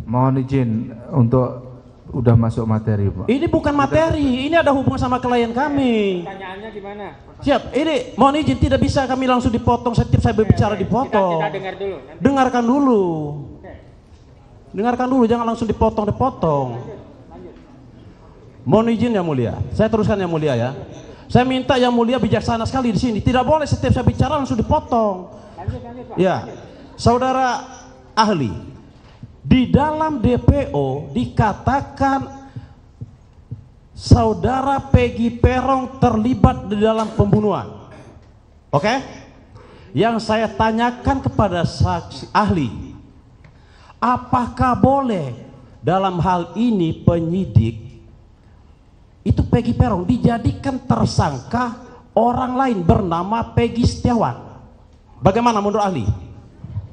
Mohon izin untuk udah masuk materi, Pak. Ini bukan materi, ini ada hubungan sama klien kami. Pertanyaannya gimana? Siap, ini mohon izin tidak bisa kami langsung dipotong setiap saya berbicara dipotong. Kita dengar dulu. Nanti. Dengarkan dulu. Dengarkan dulu, jangan langsung dipotong-dipotong. Mohon izin Yang Mulia, saya teruskan Yang Mulia ya. Saya minta Yang Mulia bijaksana sekali di sini. Tidak boleh setiap saya bicara langsung dipotong. Lanjut, Pak. Ya, saudara ahli, di dalam DPO dikatakan saudara Peggy Perong terlibat di dalam pembunuhan. Oke? Yang saya tanyakan kepada saksi ahli, apakah boleh dalam hal ini penyidik itu Peggy Perong dijadikan tersangka orang lain bernama Peggy Setiawan? Bagaimana menurut ahli?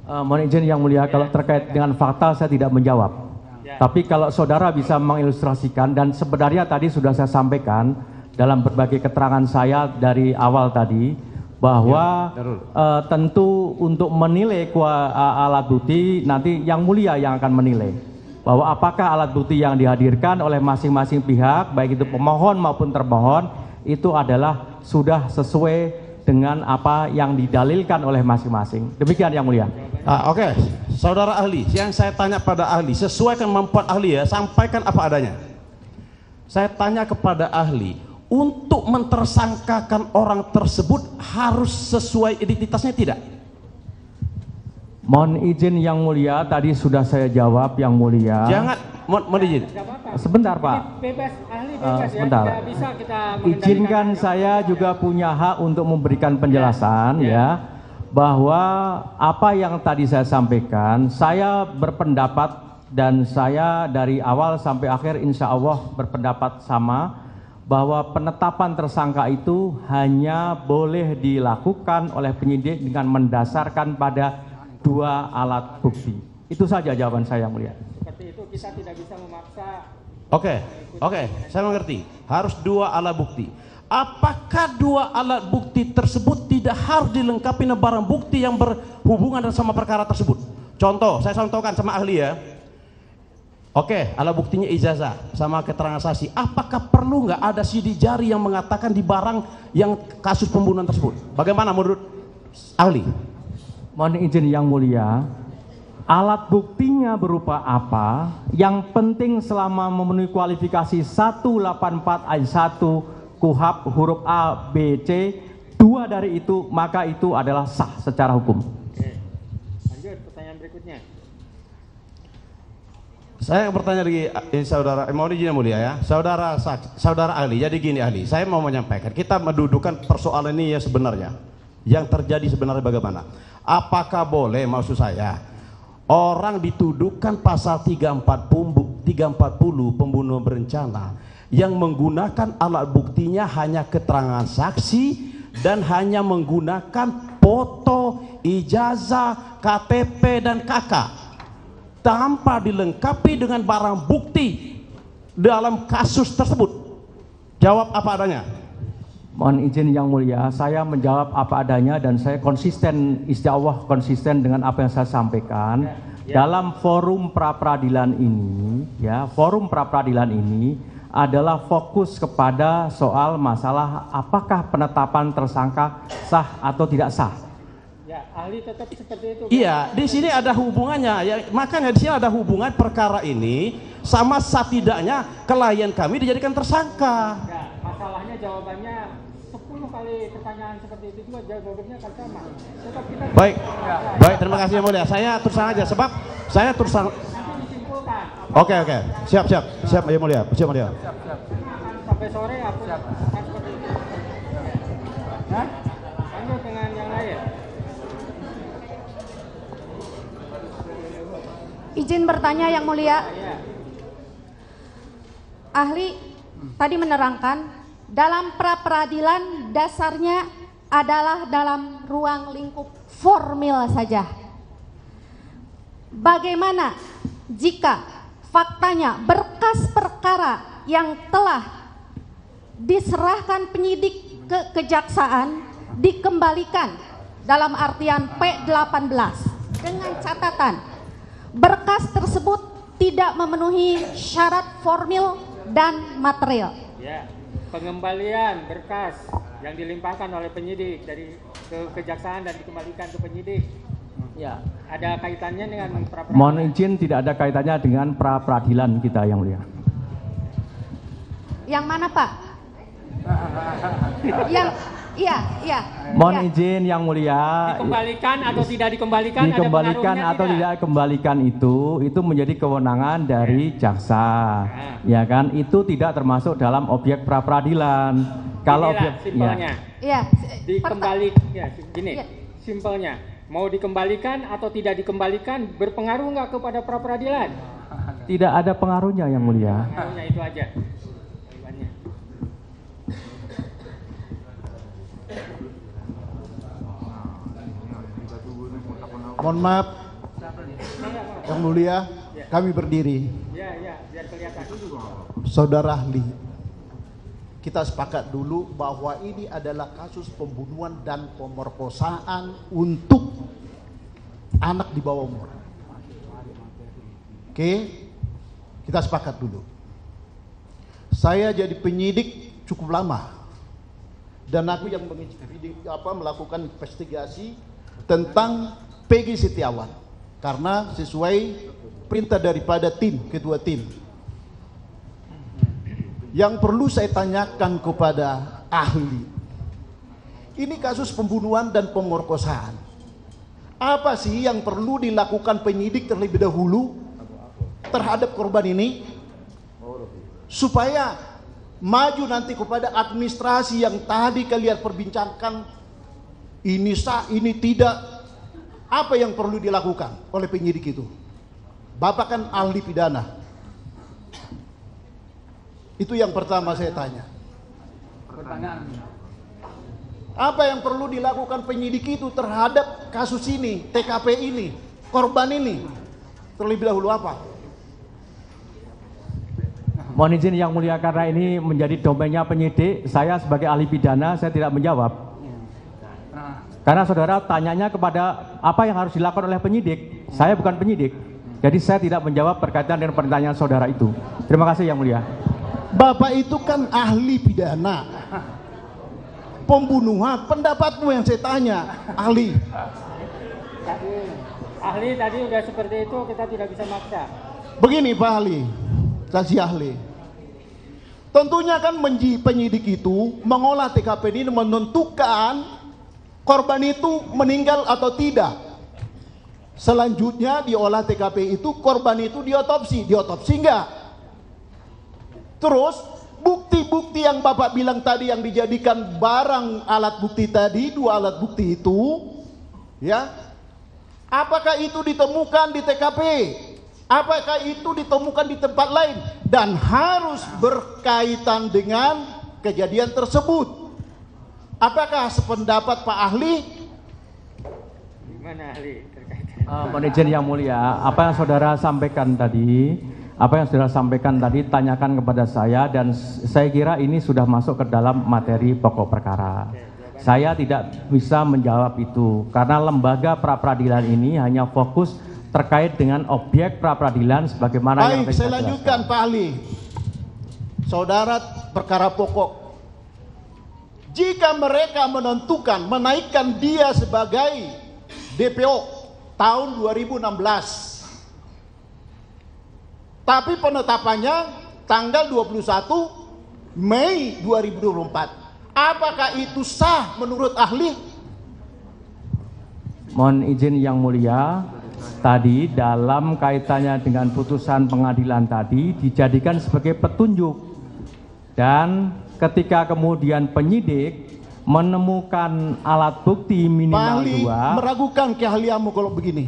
Mohon izin Yang Mulia, kalau terkait dengan fakta saya tidak menjawab. Tapi kalau saudara bisa mengilustrasikan, dan sebenarnya tadi sudah saya sampaikan dalam berbagai keterangan saya dari awal tadi, bahwa tentu untuk menilai alat bukti nanti Yang Mulia yang akan menilai. Bahwa apakah alat bukti yang dihadirkan oleh masing-masing pihak, baik itu pemohon maupun termohon, itu adalah sudah sesuai dengan apa yang didalilkan oleh masing-masing. Demikian Yang Mulia. Oke. Saudara ahli, yang saya tanya pada ahli, sesuai kemampuan ahli ya, sampaikan apa adanya. Saya tanya kepada ahli, untuk mentersangkakan orang tersebut harus sesuai identitasnya tidak? Mohon izin Yang Mulia, tadi sudah saya jawab Yang Mulia. Jangan, mohon izin. Sebentar Pak. Bebas, ahli bebas sebentar. ya. Tidak bisa kita izinkan saya juga punya hak untuk memberikan penjelasan ya, bahwa apa yang tadi saya sampaikan, saya berpendapat dan saya dari awal sampai akhir insya Allah berpendapat sama, bahwa penetapan tersangka itu hanya boleh dilakukan oleh penyidik dengan mendasarkan pada 2 alat bukti. Itu saja jawaban saya Yang Mulia. Seperti itu, kita tidak bisa memaksa. Oke, saya mengerti. Harus 2 alat bukti. Apakah 2 alat bukti tersebut tidak harus dilengkapi dengan barang bukti yang berhubungan sama perkara tersebut? Contoh, saya contohkan sama ahli ya. Oke, alat buktinya ijazah sama keterangan saksi. Apakah perlu nggak ada sidik jari yang mengatakan di barang yang kasus pembunuhan tersebut? Bagaimana menurut ahli? Mohon izin Yang Mulia, alat buktinya berupa apa? Yang penting selama memenuhi kualifikasi 184 ayat 1 KUHP huruf A, B, C, 2 dari itu, maka itu adalah sah secara hukum. Oke. Lanjut, pertanyaan berikutnya. Saya bertanya lagi, saudara, mohon izin Yang Mulia ya, saudara ahli. Jadi gini ahli, saya mau menyampaikan, kita mendudukan persoalan ini ya sebenarnya, yang terjadi sebenarnya bagaimana? Apakah boleh, maksud saya, orang dituduhkan pasal 340 pembunuhan berencana yang menggunakan alat buktinya hanya keterangan saksi dan hanya menggunakan foto, ijazah, KTP dan KK tanpa dilengkapi dengan barang bukti dalam kasus tersebut. Jawab apa adanya. Mohon izin Yang Mulia, saya menjawab apa adanya dan saya konsisten, insya Allah konsisten dengan apa yang saya sampaikan. Dalam forum pra-peradilan ini, ya, forum pra-peradilan ini adalah fokus kepada soal masalah apakah penetapan tersangka sah atau tidak sah. Ya, ahli tetap seperti itu. Iya, di sini ada hubungannya. Ya, makanya di sini ada hubungan perkara ini sama tidaknya klien kami dijadikan tersangka. Ya, masalahnya jawabannya 10 kali pertanyaan seperti itu juga jawabannya akan sama. Tetap kita Baik, baik, terima kasih Yang Mulia. Saya terus terang aja, sebab saya terus terang. nanti disimpulkan. Oke, siap Yang Mulia, siap Mulia. Sampai sore aku akan seperti itu. Hah? Lanjut dengan yang lain. Izin bertanya Yang Mulia. Ahli tadi menerangkan dalam pra-peradilan dasarnya adalah dalam ruang lingkup formil saja. Bagaimana jika faktanya berkas perkara yang telah diserahkan penyidik ke kejaksaan dikembalikan dalam artian P18 dengan catatan berkas tersebut tidak memenuhi syarat formil dan material. Ya, pengembalian berkas yang dilimpahkan oleh penyidik dari ke kejaksaan dan dikembalikan ke penyidik. Ya. Ada kaitannya dengan pra-peradilan? Mohon izin, tidak ada kaitannya dengan pra-peradilan kita Yang Mulia. Yang mana Pak? Iya. Mohon izin Yang Mulia. Dikembalikan atau tidak dikembalikan? Dikembalikan atau tidak dikembalikan itu menjadi kewenangan dari jaksa, ya kan? Itu tidak termasuk dalam objek pra-peradilan. Kalau objek, simpelnya. Ya. Gini, simpelnya. Mau dikembalikan atau tidak dikembalikan berpengaruh nggak kepada pra-peradilan? Tidak ada pengaruhnya Yang Mulia. Pengaruhnya itu aja. Mohon maaf, Yang Mulia, kami berdiri. Ya, biar kelihatan. Saudara ahli, kita sepakat dulu bahwa ini adalah kasus pembunuhan dan pemerkosaan untuk anak di bawah umur. Oke, kita sepakat dulu. Saya jadi penyidik cukup lama dan aku yang melakukan investigasi tentang Peggy Setiawan karena sesuai perintah daripada ketua tim. Yang perlu saya tanyakan kepada ahli, ini kasus pembunuhan dan pemerkosaan. Apa sih yang perlu dilakukan penyidik terlebih dahulu terhadap korban ini supaya maju nanti kepada administrasi yang tadi kalian perbincangkan, ini sah, ini tidak. Apa yang perlu dilakukan oleh penyidik itu? Bapak kan ahli pidana. Itu yang pertama saya tanya. Apa yang perlu dilakukan penyidik itu terhadap kasus ini, TKP ini, korban ini? Terlebih dahulu apa? Mohon izin Yang Mulia, karena ini menjadi domainnya penyidik, saya sebagai ahli pidana saya tidak menjawab. Karena saudara tanyanya kepada apa yang harus dilakukan oleh penyidik. Saya bukan penyidik, jadi saya tidak menjawab berkaitan dengan pertanyaan saudara itu. Terima kasih Yang Mulia. Bapak itu kan ahli pidana, pembunuhan, pendapatmu yang saya tanya, ahli. Ahli tadi udah seperti itu, kita tidak bisa maksa. Begini Pak ahli, saksi ahli. Tentunya kan penyidik itu mengolah TKP ini menentukan korban itu meninggal atau tidak. Selanjutnya diolah TKP itu, korban itu diotopsi enggak? Terus bukti-bukti yang Bapak bilang tadi yang dijadikan barang alat bukti tadi, 2 alat bukti itu, ya, apakah itu ditemukan di TKP? Apakah itu ditemukan di tempat lain? Dan harus berkaitan dengan kejadian tersebut. Apakah sependapat Pak ahli? Gimana ahli terkait? Mohon izin Yang Mulia, apa yang saudara sampaikan tadi, tanyakan kepada saya dan saya kira ini sudah masuk ke dalam materi pokok perkara. Saya tidak bisa menjawab itu karena lembaga pra-peradilan ini hanya fokus terkait dengan objek pra-peradilan sebagaimana yang baik, saya lanjutkan Pak ahli. Saudara perkara pokok. Jika mereka menentukan menaikkan dia sebagai DPO tahun 2016, tapi penetapannya tanggal 21 Mei 2024, apakah itu sah menurut ahli? Mohon izin Yang Mulia, tadi dalam kaitannya dengan putusan pengadilan tadi dijadikan sebagai petunjuk, dan ketika kemudian penyidik menemukan alat bukti minimal 2, meragukan keahlianmu kalau begini.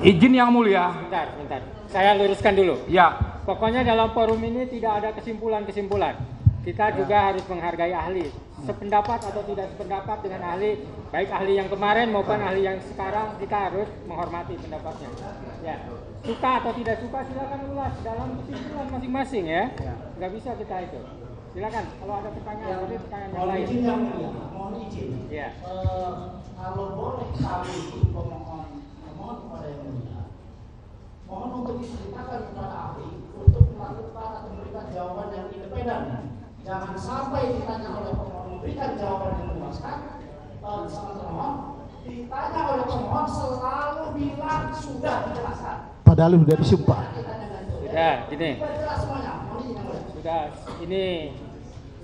Izin Yang Mulia. Bentar. Saya luruskan dulu. Ya. Pokoknya dalam forum ini tidak ada kesimpulan-kesimpulan. Kita juga harus menghargai ahli. Sependapat atau tidak sependapat dengan ahli, baik ahli yang kemarin maupun ahli yang sekarang, kita harus menghormati pendapatnya. Ya. Suka atau tidak suka silakan ulas dalam kesimpulan masing-masing ya. Nggak bisa kita itu. Silakan kalau ada pertanyaan, tapi pertanyaan yang lain. Mohon izin. Ya. Kalau boleh kami memohon kepada Yang Mulia, mohon untuk diceritakan kepada ahli untuk melakukan atau memberikan jawaban yang independen. Jangan sampai ditanya oleh pemohon memberikan jawaban yang memuaskan, sama termohon ditanya oleh pemohon selalu bilang sudah dijelaskan. Padahal sudah disumpah. Sudah, gini. Sudah, ini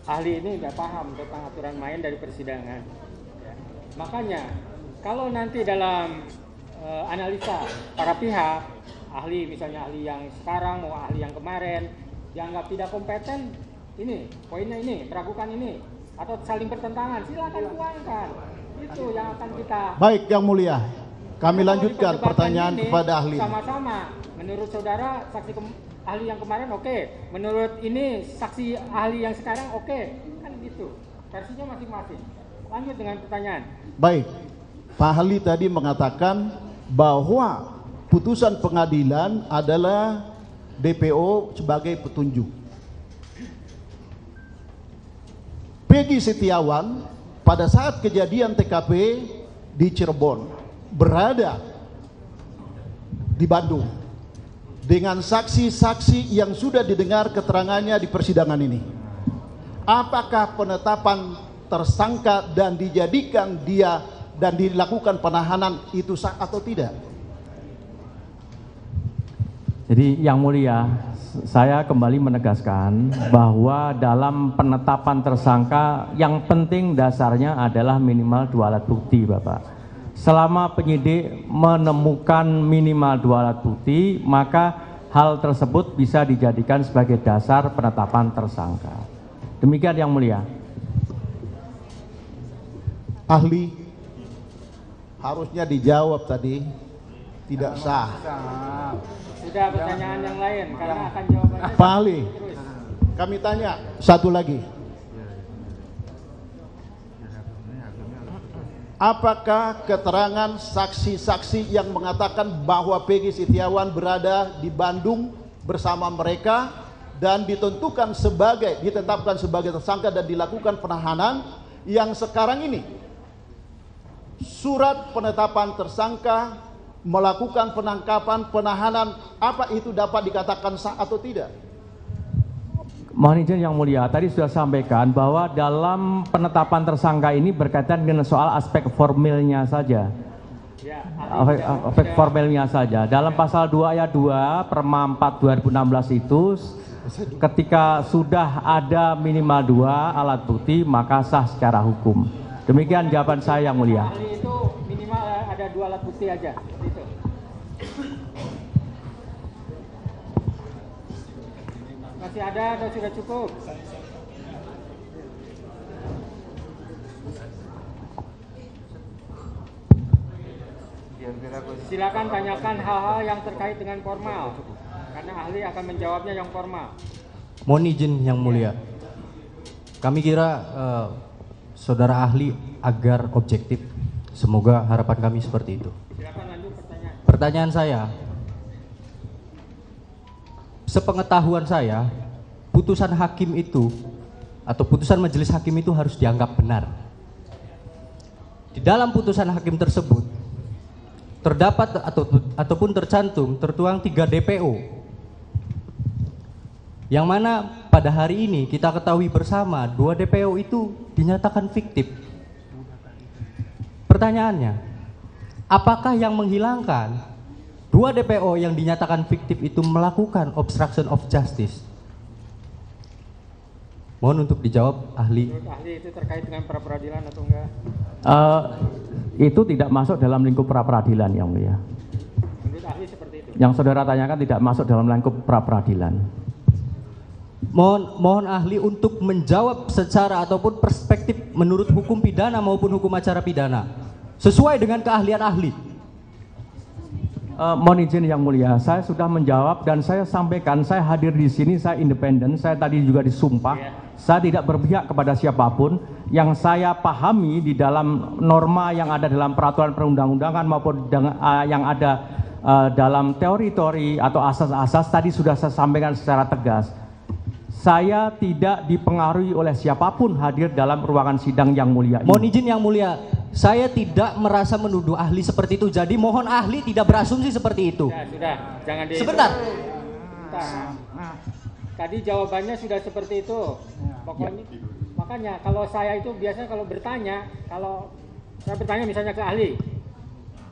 ahli ini nggak paham tentang aturan main dari persidangan. Ya. Makanya kalau nanti dalam analisa para pihak, ahli misalnya ahli yang sekarang mau ahli yang kemarin dianggap tidak kompeten, ini poinnya ini, meragukan ini atau saling bertentangan, silakan tuangkan. Itu yang akan kita. Baik, Yang Mulia. Kami lanjutkan pertanyaan kepada ahli. Sama-sama. Menurut saudara saksi ahli yang kemarin oke. Menurut ini saksi ahli yang sekarang oke. Kan gitu. Versinya masing-masing. Lanjut dengan pertanyaan. Baik. Pak ahli tadi mengatakan bahwa putusan pengadilan adalah DPO sebagai petunjuk. Peggy Setiawan pada saat kejadian TKP di Cirebon berada di Bandung dengan saksi-saksi yang sudah didengar keterangannya di persidangan ini. Apakah penetapan tersangka dan dijadikan dia dan dilakukan penahanan itu sah atau tidak? Jadi Yang Mulia, saya kembali menegaskan bahwa dalam penetapan tersangka yang penting dasarnya adalah minimal 2 alat bukti, Bapak. Selama penyidik menemukan minimal 2 alat bukti, maka hal tersebut bisa dijadikan sebagai dasar penetapan tersangka. Demikian Yang Mulia. Ahli harusnya dijawab tadi tidak sah. Sudah pertanyaan yang lain karena akan jawabannya. Pak ahli, kami tanya satu lagi. Apakah keterangan saksi-saksi yang mengatakan bahwa Peggy Setiawan berada di Bandung bersama mereka dan ditetapkan sebagai tersangka dan dilakukan penahanan yang sekarang ini surat penetapan tersangka melakukan penangkapan penahanan, apa itu dapat dikatakan sah atau tidak? Mohon izin Yang Mulia, tadi sudah sampaikan bahwa dalam penetapan tersangka ini berkaitan dengan soal aspek formilnya saja. Aspek formilnya saja. Dalam pasal 2 ayat 2 Perma 4 2016 itu ketika sudah ada minimal 2 alat bukti maka sah secara hukum. Demikian jawaban saya Yang Mulia. Ahli itu minimal ada 2 alat bukti aja. Gitu. Masih ada atau sudah cukup? Silakan tanyakan hal-hal yang terkait dengan formal, karena ahli akan menjawabnya yang formal. Mohon izin Yang Mulia, kami kira saudara ahli agar objektif. Semoga harapan kami seperti itu. Silakan lanjut pertanyaan. Pertanyaan saya, sepengetahuan saya, putusan hakim itu atau putusan majelis hakim itu harus dianggap benar. Di dalam putusan hakim tersebut terdapat ataupun tertuang 3 DPO, yang mana pada hari ini kita ketahui bersama 2 DPO itu dinyatakan fiktif. Pertanyaannya, apakah yang menghilangkan 2 DPO yang dinyatakan fiktif itu melakukan obstruction of justice? Mohon untuk dijawab ahli. Menurut ahli itu terkait dengan pra peradilan atau enggak? Itu tidak masuk dalam lingkup pra peradilan Yang Mulia. Menurut ahli seperti itu. Yang saudara tanyakan tidak masuk dalam lingkup pra peradilan. Mohon ahli untuk menjawab secara ataupun perspektif menurut hukum pidana maupun hukum acara pidana sesuai dengan keahlian ahli. Mohon izin yang mulia, saya sudah menjawab dan saya sampaikan, saya hadir di sini, saya independen, saya tadi juga disumpah, saya tidak berpihak kepada siapapun. Yang saya pahami di dalam norma yang ada dalam peraturan perundang-undangan maupun yang ada dalam teori-teori atau asas-asas tadi sudah saya sampaikan secara tegas. Saya tidak dipengaruhi oleh siapapun hadir dalam ruangan sidang yang mulia ini. Mohon izin yang mulia, saya tidak merasa menuduh ahli seperti itu. Jadi mohon ahli tidak berasumsi seperti itu. Sudah, jangan di. Sebentar. Tadi jawabannya sudah seperti itu. Pokoknya, makanya kalau saya itu biasanya kalau saya bertanya misalnya ke ahli,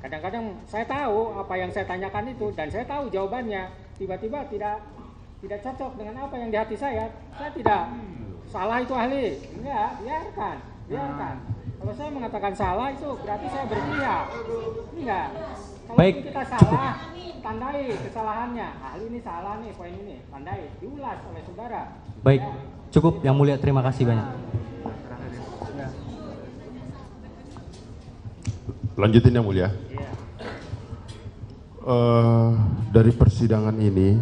kadang-kadang saya tahu apa yang saya tanyakan itu dan saya tahu jawabannya. Tiba-tiba tidak cocok dengan apa yang di hati saya tidak salah itu ahli. Enggak, biarkan. Kalau saya mengatakan salah itu berarti saya berpihak. Enggak. Kalau Baik, kita salah, tandai kesalahannya. Ahli ini salah nih, poin ini, tandai, diulas oleh saudara. Baik, cukup yang mulia, terima kasih banyak. Lanjutin yang mulia. Dari persidangan ini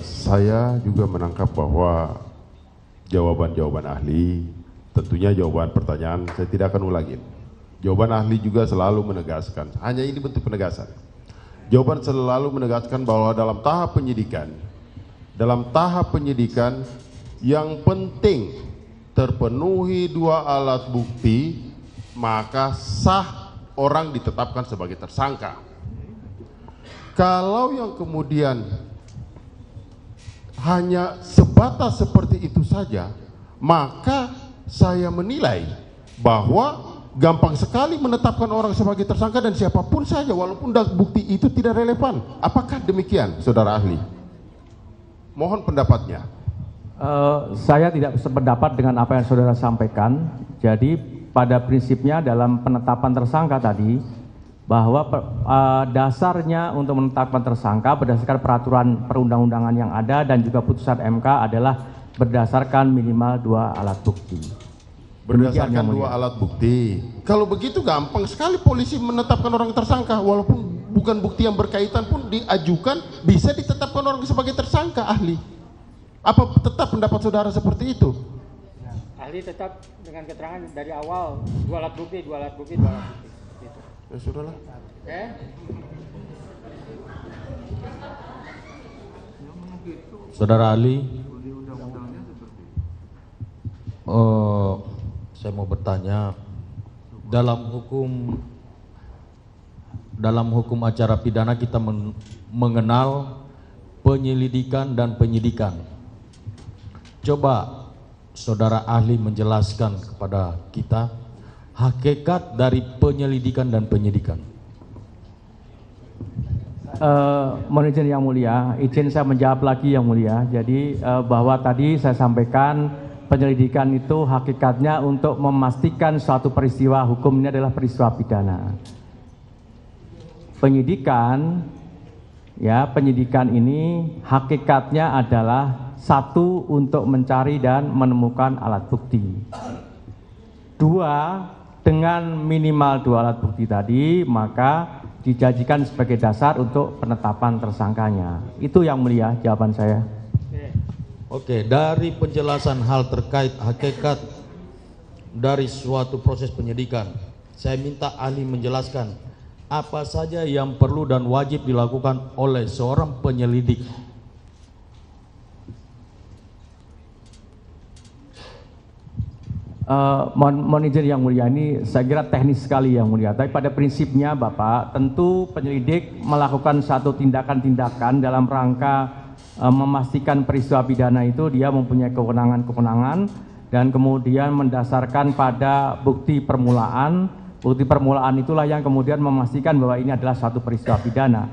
saya juga menangkap bahwa jawaban-jawaban ahli, tentunya jawaban pertanyaan saya tidak akan ulangin. Jawaban ahli juga selalu menegaskan, hanya ini bentuk penegasan. Jawaban selalu menegaskan bahwa dalam tahap penyidikan yang penting terpenuhi 2 alat bukti, maka sah orang ditetapkan sebagai tersangka. Kalau yang kemudian hanya sebatas seperti itu saja, maka saya menilai bahwa gampang sekali menetapkan orang sebagai tersangka dan siapapun saja walaupun bukti itu tidak relevan. Apakah demikian, saudara ahli? Mohon pendapatnya. Saya tidak sependapat dengan apa yang saudara sampaikan. Jadi pada prinsipnya dalam penetapan tersangka tadi, bahwa dasarnya untuk menetapkan tersangka berdasarkan peraturan perundang-undangan yang ada dan juga putusan MK adalah berdasarkan minimal 2 alat bukti. Berdasarkan 2 alat bukti. Kalau begitu gampang sekali polisi menetapkan orang tersangka, walaupun bukan bukti yang berkaitan pun diajukan, bisa ditetapkan orang sebagai tersangka, ahli. Apa tetap pendapat saudara seperti itu? Ahli tetap dengan keterangan dari awal 2 alat bukti. Ya sudahlah. Saudara ahli, saya mau bertanya, dalam hukum acara pidana kita mengenal penyelidikan dan penyidikan. Coba saudara ahli menjelaskan kepada kita hakikat dari penyelidikan dan penyidikan. Mohon izin yang mulia, izin saya menjawab lagi yang mulia. Jadi bahwa tadi saya sampaikan penyelidikan itu hakikatnya untuk memastikan suatu peristiwa hukum ini adalah peristiwa pidana. Penyidikan ini hakikatnya adalah 1 untuk mencari dan menemukan alat bukti. 2, dengan minimal 2 alat bukti tadi, maka dijadikan sebagai dasar untuk penetapan tersangkanya. Itu yang mulia jawaban saya. Oke, dari penjelasan hal terkait hakikat dari suatu proses penyidikan, saya minta ahli menjelaskan apa saja yang perlu dan wajib dilakukan oleh seorang penyelidik. Mohon izin yang mulia, ini saya kira teknis sekali yang mulia. Tapi pada prinsipnya Bapak, tentu penyelidik melakukan satu tindakan-tindakan dalam rangka memastikan peristiwa pidana itu dia mempunyai kewenangan-kewenangan dan kemudian mendasarkan pada bukti permulaan. Bukti permulaan itulah yang kemudian memastikan bahwa ini adalah suatu peristiwa pidana.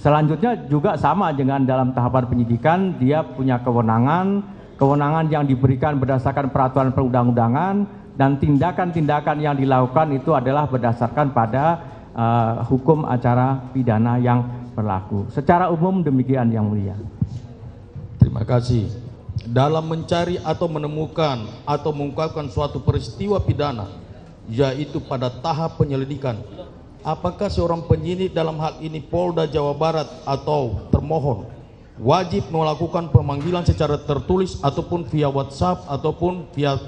Selanjutnya juga sama dengan dalam tahapan penyidikan, dia punya kewenangan yang diberikan berdasarkan peraturan perundang-undangan dan tindakan-tindakan yang dilakukan itu adalah berdasarkan pada hukum acara pidana yang berlaku. Secara umum demikian yang mulia. Terima kasih. Dalam mencari atau menemukan atau mengungkapkan suatu peristiwa pidana, yaitu pada tahap penyelidikan, apakah seorang penyidik dalam hal ini Polda Jawa Barat atau termohon wajib melakukan pemanggilan secara tertulis ataupun via WhatsApp ataupun via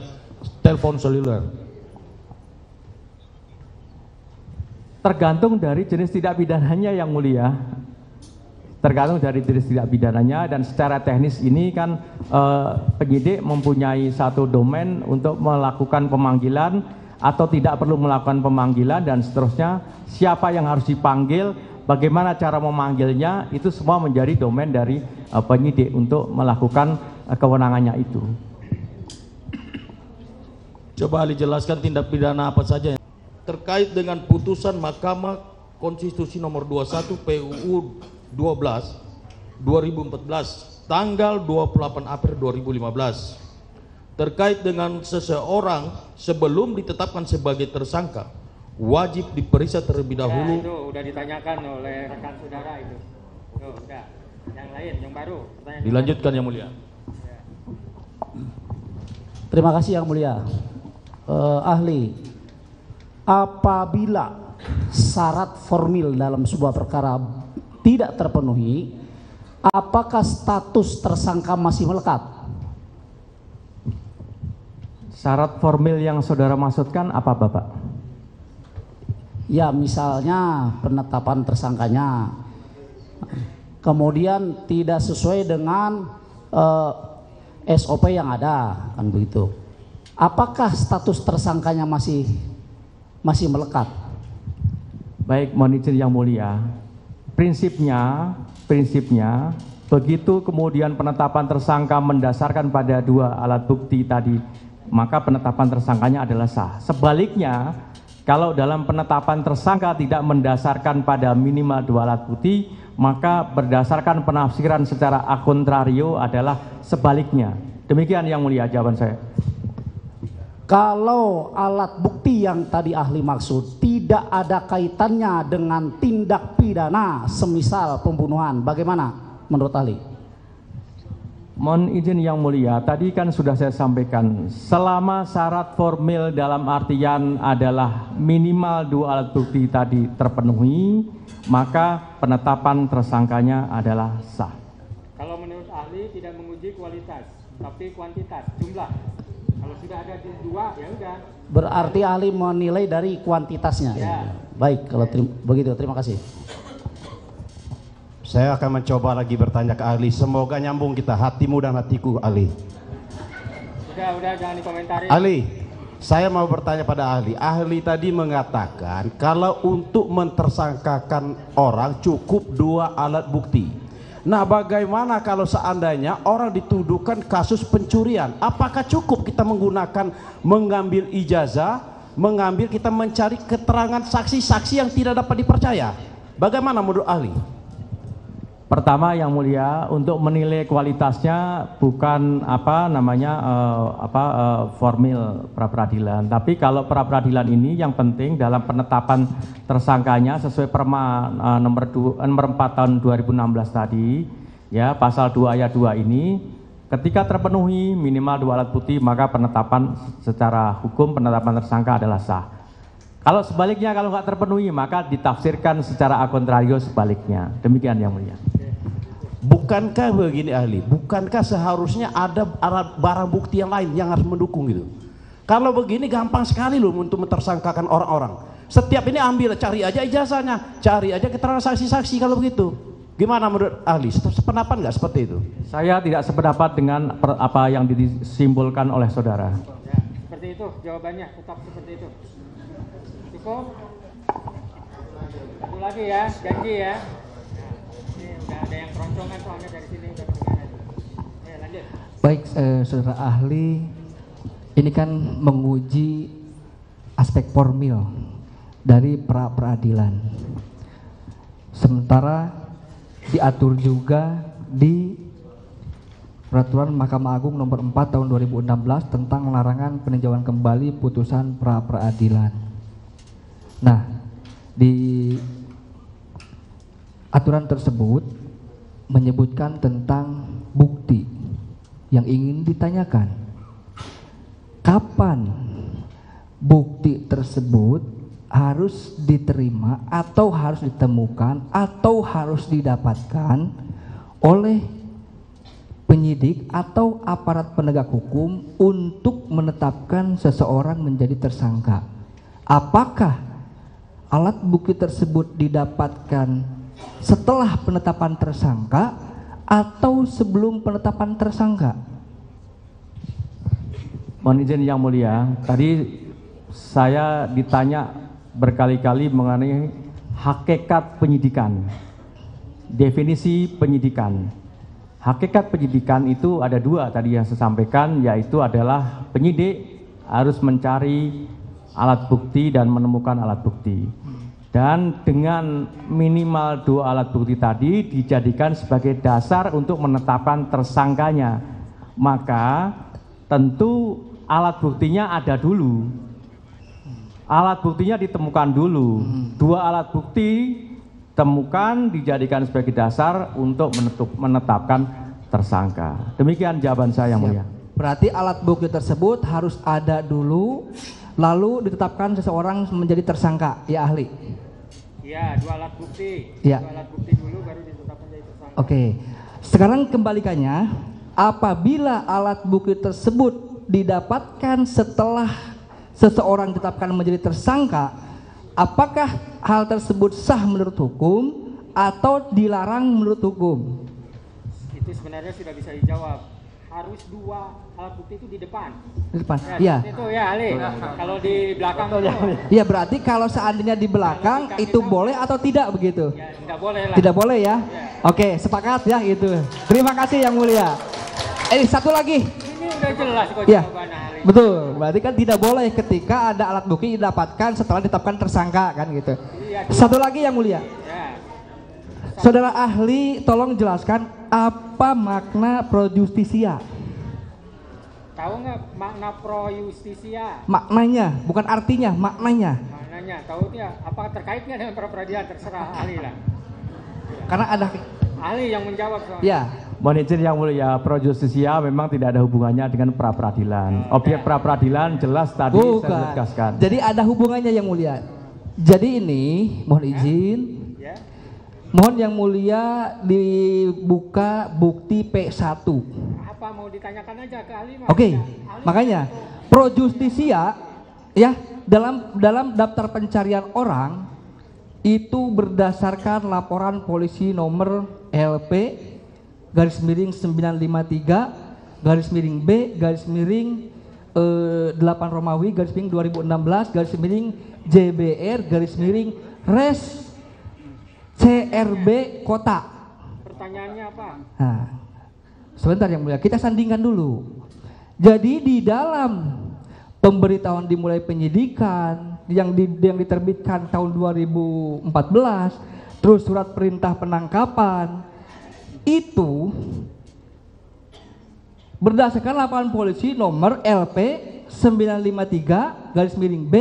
telepon seluler? Tergantung dari jenis tindak pidananya yang mulia. Tergantung dari jenis tindak pidananya, dan secara teknis ini kan penyidik mempunyai satu domain untuk melakukan pemanggilan atau tidak perlu melakukan pemanggilan dan seterusnya. Siapa yang harus dipanggil, bagaimana cara memanggilnya, itu semua menjadi domain dari penyidik untuk melakukan kewenangannya itu. Coba ahli jelaskan tindak pidana apa saja terkait dengan putusan Mahkamah Konstitusi nomor 21 PUU 12/2014 tanggal 28 April 2015 terkait dengan seseorang sebelum ditetapkan sebagai tersangka wajib diperiksa terlebih dahulu. Ya, itu udah ditanyakan oleh rekan saudara itu. Tuh, udah. Yang lain, yang baru. Dilanjutkan yang mulia. Terima kasih yang mulia. Ahli, apabila syarat formil dalam sebuah perkara tidak terpenuhi, apakah status tersangka masih melekat? Syarat formil yang saudara maksudkan apa, Bapak? Ya, misalnya penetapan tersangkanya kemudian tidak sesuai dengan SOP yang ada, kan begitu. Apakah status tersangkanya masih melekat? Baik, mohon izin yang mulia. Prinsipnya begitu kemudian penetapan tersangka mendasarkan pada dua alat bukti tadi, maka penetapan tersangkanya adalah sah. Sebaliknya, kalau dalam penetapan tersangka tidak mendasarkan pada minimal dua alat bukti, maka berdasarkan penafsiran secara a contrario adalah sebaliknya. Demikian yang mulia jawaban saya. Kalau alat bukti yang tadi ahli maksud tidak ada kaitannya dengan tindak pidana semisal pembunuhan, bagaimana menurut ahli? Mohon izin yang mulia, tadi kan sudah saya sampaikan, selama syarat formil dalam artian adalah minimal dua alat bukti tadi terpenuhi, maka penetapan tersangkanya adalah sah. Kalau menurut ahli tidak menguji kualitas, tapi kuantitas, jumlah. Kalau sudah ada di dua, ya udah. Berarti ahli menilai dari kuantitasnya. Ya. Baik, kalau begitu, terima kasih. Saya akan mencoba lagi bertanya ke ahli. Semoga nyambung kita, hatimu dan hatiku, ahli. Udah, jangan dikomentari. Ahli, saya mau bertanya pada ahli. Ahli tadi mengatakan kalau untuk mentersangkakan orang cukup dua alat bukti. Nah, bagaimana kalau seandainya orang dituduhkan kasus pencurian? Apakah cukup kita mengambil ijazah, kita mencari keterangan saksi-saksi yang tidak dapat dipercaya? Bagaimana menurut ahli? Pertama yang mulia, untuk menilai kualitasnya bukan formil pra-peradilan, tapi kalau pra-peradilan ini yang penting dalam penetapan tersangkanya sesuai Perma nomor 4 tahun 2016 tadi, ya, pasal 2 ayat 2 ini, ketika terpenuhi minimal dua alat bukti, maka penetapan secara hukum penetapan tersangka adalah sah. Kalau sebaliknya, kalau nggak terpenuhi, maka ditafsirkan secara a contrario sebaliknya. Demikian yang mulia. Bukankah begini ahli, bukankah seharusnya ada barang bukti yang lain yang harus mendukung gitu? Kalau begini gampang sekali loh untuk mentersangkakan orang-orang. Setiap ini ambil, cari aja ijazahnya, cari aja keterangan saksi-saksi kalau begitu. Gimana menurut ahli? Sependapat nggak seperti itu? Saya tidak sependapat dengan apa yang disimpulkan oleh saudara. Ya, seperti itu jawabannya, tetap seperti itu. Cukup? Satu lagi ya, janji ya. Udah ada yang keroncongan soalnya dari sini udah kedengaran. Ya, lanjut. Baik, saudara ahli, ini kan menguji aspek formil dari pra-peradilan. Sementara diatur juga di Peraturan Mahkamah Agung nomor 4 tahun 2016 tentang larangan peninjauan kembali putusan pra-peradilan. Nah, di aturan tersebut menyebutkan tentang bukti yang ingin ditanyakan. Kapan bukti tersebut harus diterima atau harus ditemukan atau harus didapatkan oleh penyidik atau aparat penegak hukum untuk menetapkan seseorang menjadi tersangka. Apakah alat bukti tersebut didapatkan setelah penetapan tersangka atau sebelum penetapan tersangka? Mohon izin Yang Mulia, tadi saya ditanya berkali-kali mengenai hakikat penyidikan, definisi penyidikan. Hakikat penyidikan itu ada dua tadi yang saya sampaikan, yaitu adalah penyidik harus mencari alat bukti dan menemukan alat bukti. Dan dengan minimal 2 alat bukti tadi dijadikan sebagai dasar untuk menetapkan tersangkanya. Maka tentu alat buktinya ada dulu. Alat buktinya ditemukan dulu. 2 alat bukti temukan dijadikan sebagai dasar untuk menetapkan tersangka. Demikian jawaban saya Yang Mulia. Berarti alat bukti tersebut harus ada dulu, lalu ditetapkan seseorang menjadi tersangka, ya ahli? Iya, 2 alat bukti. Ya. 2 alat bukti dulu baru ditetapkan jadi tersangka. Oke. Sekarang kembalikannya, apabila alat bukti tersebut didapatkan setelah seseorang ditetapkan menjadi tersangka, apakah hal tersebut sah menurut hukum atau dilarang menurut hukum? Itu sebenarnya sudah bisa dijawab. Harus 2 alat bukti itu di depan. Di depan, ya. iya. Itu ya Ali. Kalau di belakang itu. Iya, berarti kalau seandainya di belakang itu boleh atau tidak begitu? Ya, tidak boleh lah. Tidak boleh ya? Oke, sepakat ya itu. Terima kasih Yang Mulia. Satu lagi. Ini udah jelas kok Ya, jawabannya Ali. betul. Berarti kan tidak boleh ketika ada alat bukti didapatkan setelah ditetapkan tersangka kan gitu. Iya, Satu lagi Yang Mulia. Ya. Saudara ahli, tolong jelaskan apa makna pro justisia? Tahu nggak makna pro justisia? Maknanya, bukan artinya, maknanya. Maknanya, tahu dia? Apa terkaitnya dengan pra peradilan? Terserah ahli lah. Karena ada ahli yang menjawab soalnya. Ya. Mohon izin Yang Mulia, pro justisia memang tidak ada hubungannya dengan pra peradilan. Objek pra peradilan jelas tadi saya tegaskan. Jadi ada hubungannya Yang Mulia. Jadi ini mohon izin. Mohon Yang Mulia dibuka bukti P1. Apa mau ditanyakan aja ke ahli? Oke, makanya pro justisia ya dalam daftar pencarian orang itu berdasarkan laporan polisi nomor LP _953 _B _8 Romawi _2016 JBR _res CRB Kota. Pertanyaannya apa? Nah, sebentar Yang Mulia, kita sandingkan dulu. Jadi di dalam pemberitahuan dimulai penyidikan yang diterbitkan tahun 2014, terus surat perintah penangkapan itu berdasarkan laporan polisi nomor LP 953 _B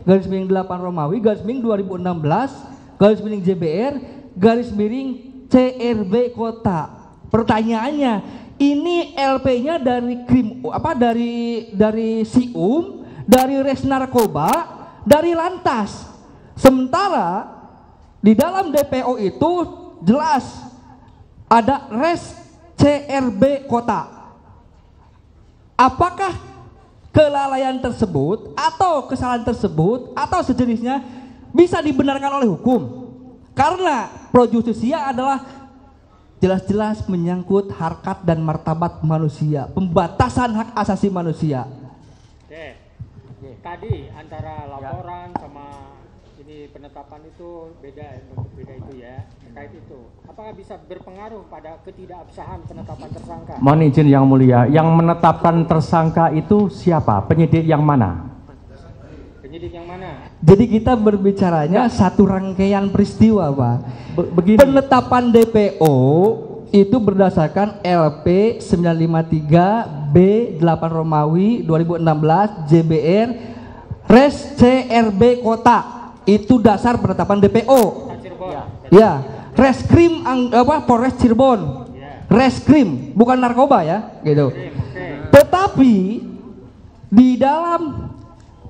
_8 Romawi _2016 JBR CRB Kota. Pertanyaannya, ini LP-nya dari dari SIUM, dari Res Narkoba, dari Lantas. Sementara di dalam DPO itu jelas ada Res CRB Kota. Apakah kelalaian tersebut atau kesalahan tersebut atau sejenisnya bisa dibenarkan oleh hukum? Karena pro justisia adalah jelas-jelas menyangkut harkat dan martabat manusia, pembatasan hak asasi manusia. Oke. Tadi antara laporan sama ini penetapan itu beda itu ya, terkait itu. Apakah bisa berpengaruh pada ketidakabsahan penetapan tersangka? Mohon izin Yang Mulia, yang menetapkan tersangka itu siapa? Penyidik yang mana? Penyidik yang mana? Jadi kita berbicaranya satu rangkaian peristiwa, Pak. Begini. Penetapan DPO itu berdasarkan LP 953 B 8 Romawi 2016 JBR Res CRB Kota. Itu dasar penetapan DPO. Ya, Reskrim Polres Cirebon. Reskrim, bukan narkoba ya, gitu. Tetapi di dalam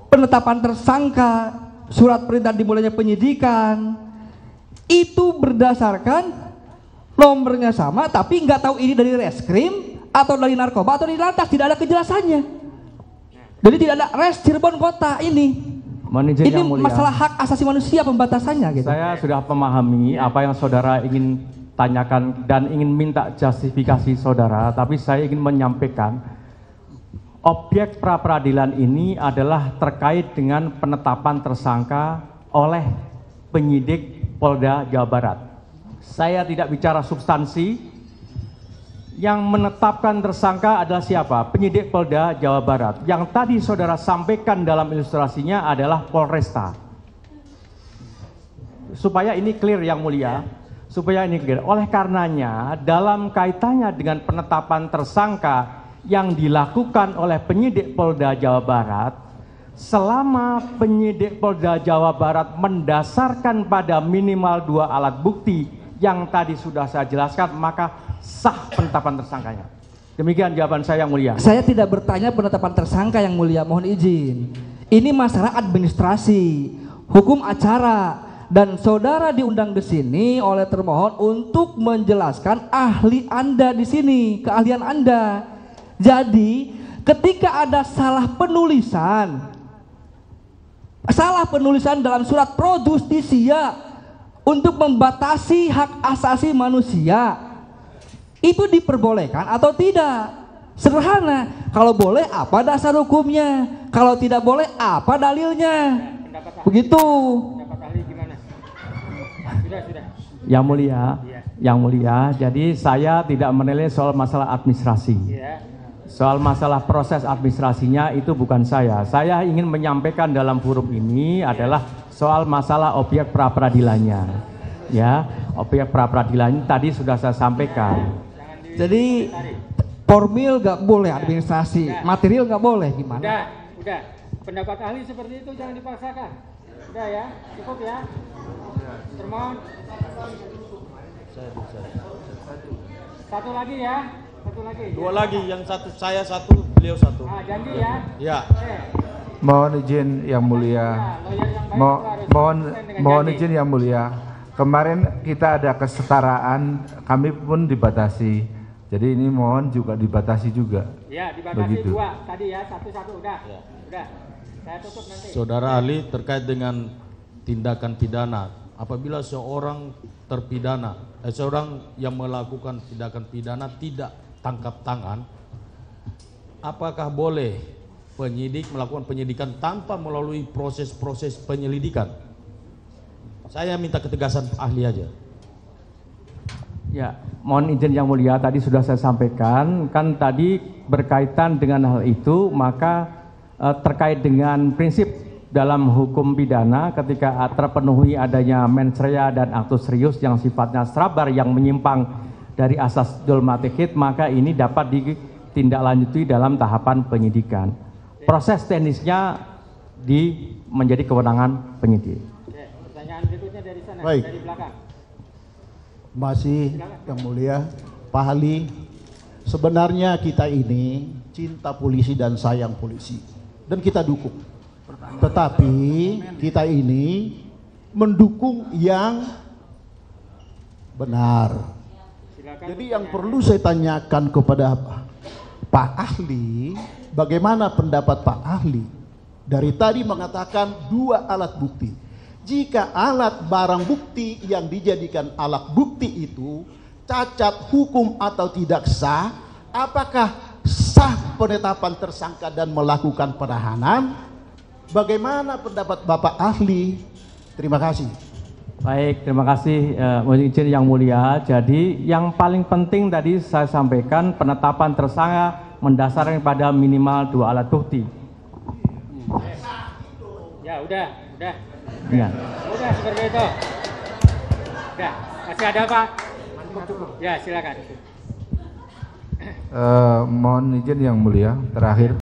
penetapan tersangka surat perintah dimulainya penyidikan itu berdasarkan nomornya sama, tapi nggak tahu ini dari reskrim atau dari narkoba atau dari lantas, tidak ada kejelasannya. Jadi tidak ada res Cirebon kota ini. Ini masalah hak asasi manusia pembatasannya gitu. Saya sudah memahami apa yang saudara ingin tanyakan dan ingin minta justifikasi saudara, tapi saya ingin menyampaikan objek pra peradilan ini adalah terkait dengan penetapan tersangka oleh penyidik Polda Jawa Barat. Saya tidak bicara substansi. Yang menetapkan tersangka adalah siapa? Penyidik Polda Jawa Barat. Yang tadi saudara sampaikan dalam ilustrasinya adalah Polresta. Supaya ini clear yang mulia, supaya ini clear. Oleh karenanya, dalam kaitannya dengan penetapan tersangka yang dilakukan oleh penyidik Polda Jawa Barat, selama penyidik Polda Jawa Barat mendasarkan pada minimal 2 alat bukti yang tadi sudah saya jelaskan, maka sah penetapan tersangkanya. Demikian jawaban saya yang mulia. Saya tidak bertanya penetapan tersangka yang mulia, mohon izin. Ini masalah administrasi, hukum acara, dan saudara diundang di sini oleh termohon untuk menjelaskan ahli Anda di sini, keahlian Anda. Jadi, ketika ada salah penulisan dalam surat pro justisia untuk membatasi hak asasi manusia, itu diperbolehkan atau tidak? Sederhana, kalau boleh apa dasar hukumnya, kalau tidak boleh apa dalilnya, begitu. Yang mulia, jadi saya tidak menilai soal masalah administrasi. Soal masalah proses administrasinya itu bukan saya. Saya ingin menyampaikan dalam forum ini adalah soal masalah objek pra peradilannya. Ya, objek pra peradilan tadi sudah saya sampaikan. Jadi formil nggak boleh administrasi, material nggak boleh, gimana? Udah. Pendapat ahli seperti itu jangan dipaksakan. Udah ya, cukup ya. Termohon. Satu lagi ya, satu lagi. Dua lagi, yang satu saya satu, beliau satu. Ah, janji ya. Ya. Mohon izin yang mulia. Mohon izin yang mulia. Kemarin kita ada kesetaraan, kami pun dibatasi. Jadi ini mohon juga dibatasi juga. Ya, dibatasi begitu. 2 tadi ya, satu-satu udah. Ya. Udah. Saya tutup nanti. Saudara ahli terkait dengan tindakan pidana, apabila seorang terpidana, seorang yang melakukan tindakan pidana tidak tangkap tangan, apakah boleh penyidik melakukan penyidikan tanpa melalui proses-proses penyelidikan? Saya minta ketegasan ahli aja. Ya, mohon izin yang mulia, tadi sudah saya sampaikan, kan tadi berkaitan dengan hal itu, maka terkait dengan prinsip dalam hukum pidana ketika terpenuhi adanya mens rea dan aktus serius yang sifatnya strabar yang menyimpang dari asas dul matikid, maka ini dapat ditindaklanjuti dalam tahapan penyidikan. Proses teknisnya menjadi kewenangan penyidik. Oke, pertanyaan berikutnya dari sana, baik. dari belakang. Masih yang mulia, Pak ahli, sebenarnya kita ini cinta polisi dan sayang polisi, dan kita dukung. Tetapi kita ini mendukung yang benar. Jadi yang perlu saya tanyakan kepada Pak ahli, bagaimana pendapat Pak ahli? Dari tadi mengatakan 2 alat bukti. Jika alat barang bukti yang dijadikan alat bukti itu cacat hukum atau tidak sah, apakah sah penetapan tersangka dan melakukan penahanan? Bagaimana pendapat Bapak ahli? Terima kasih. Baik, terima kasih mohon izin yang mulia. Jadi yang paling penting tadi saya sampaikan, penetapan tersangka mendasarkan pada minimal 2 alat bukti. Ya udah. Ya. Udah seperti itu. Udah, masih ada Pak? Ya silakan. Mohon izin yang mulia, terakhir.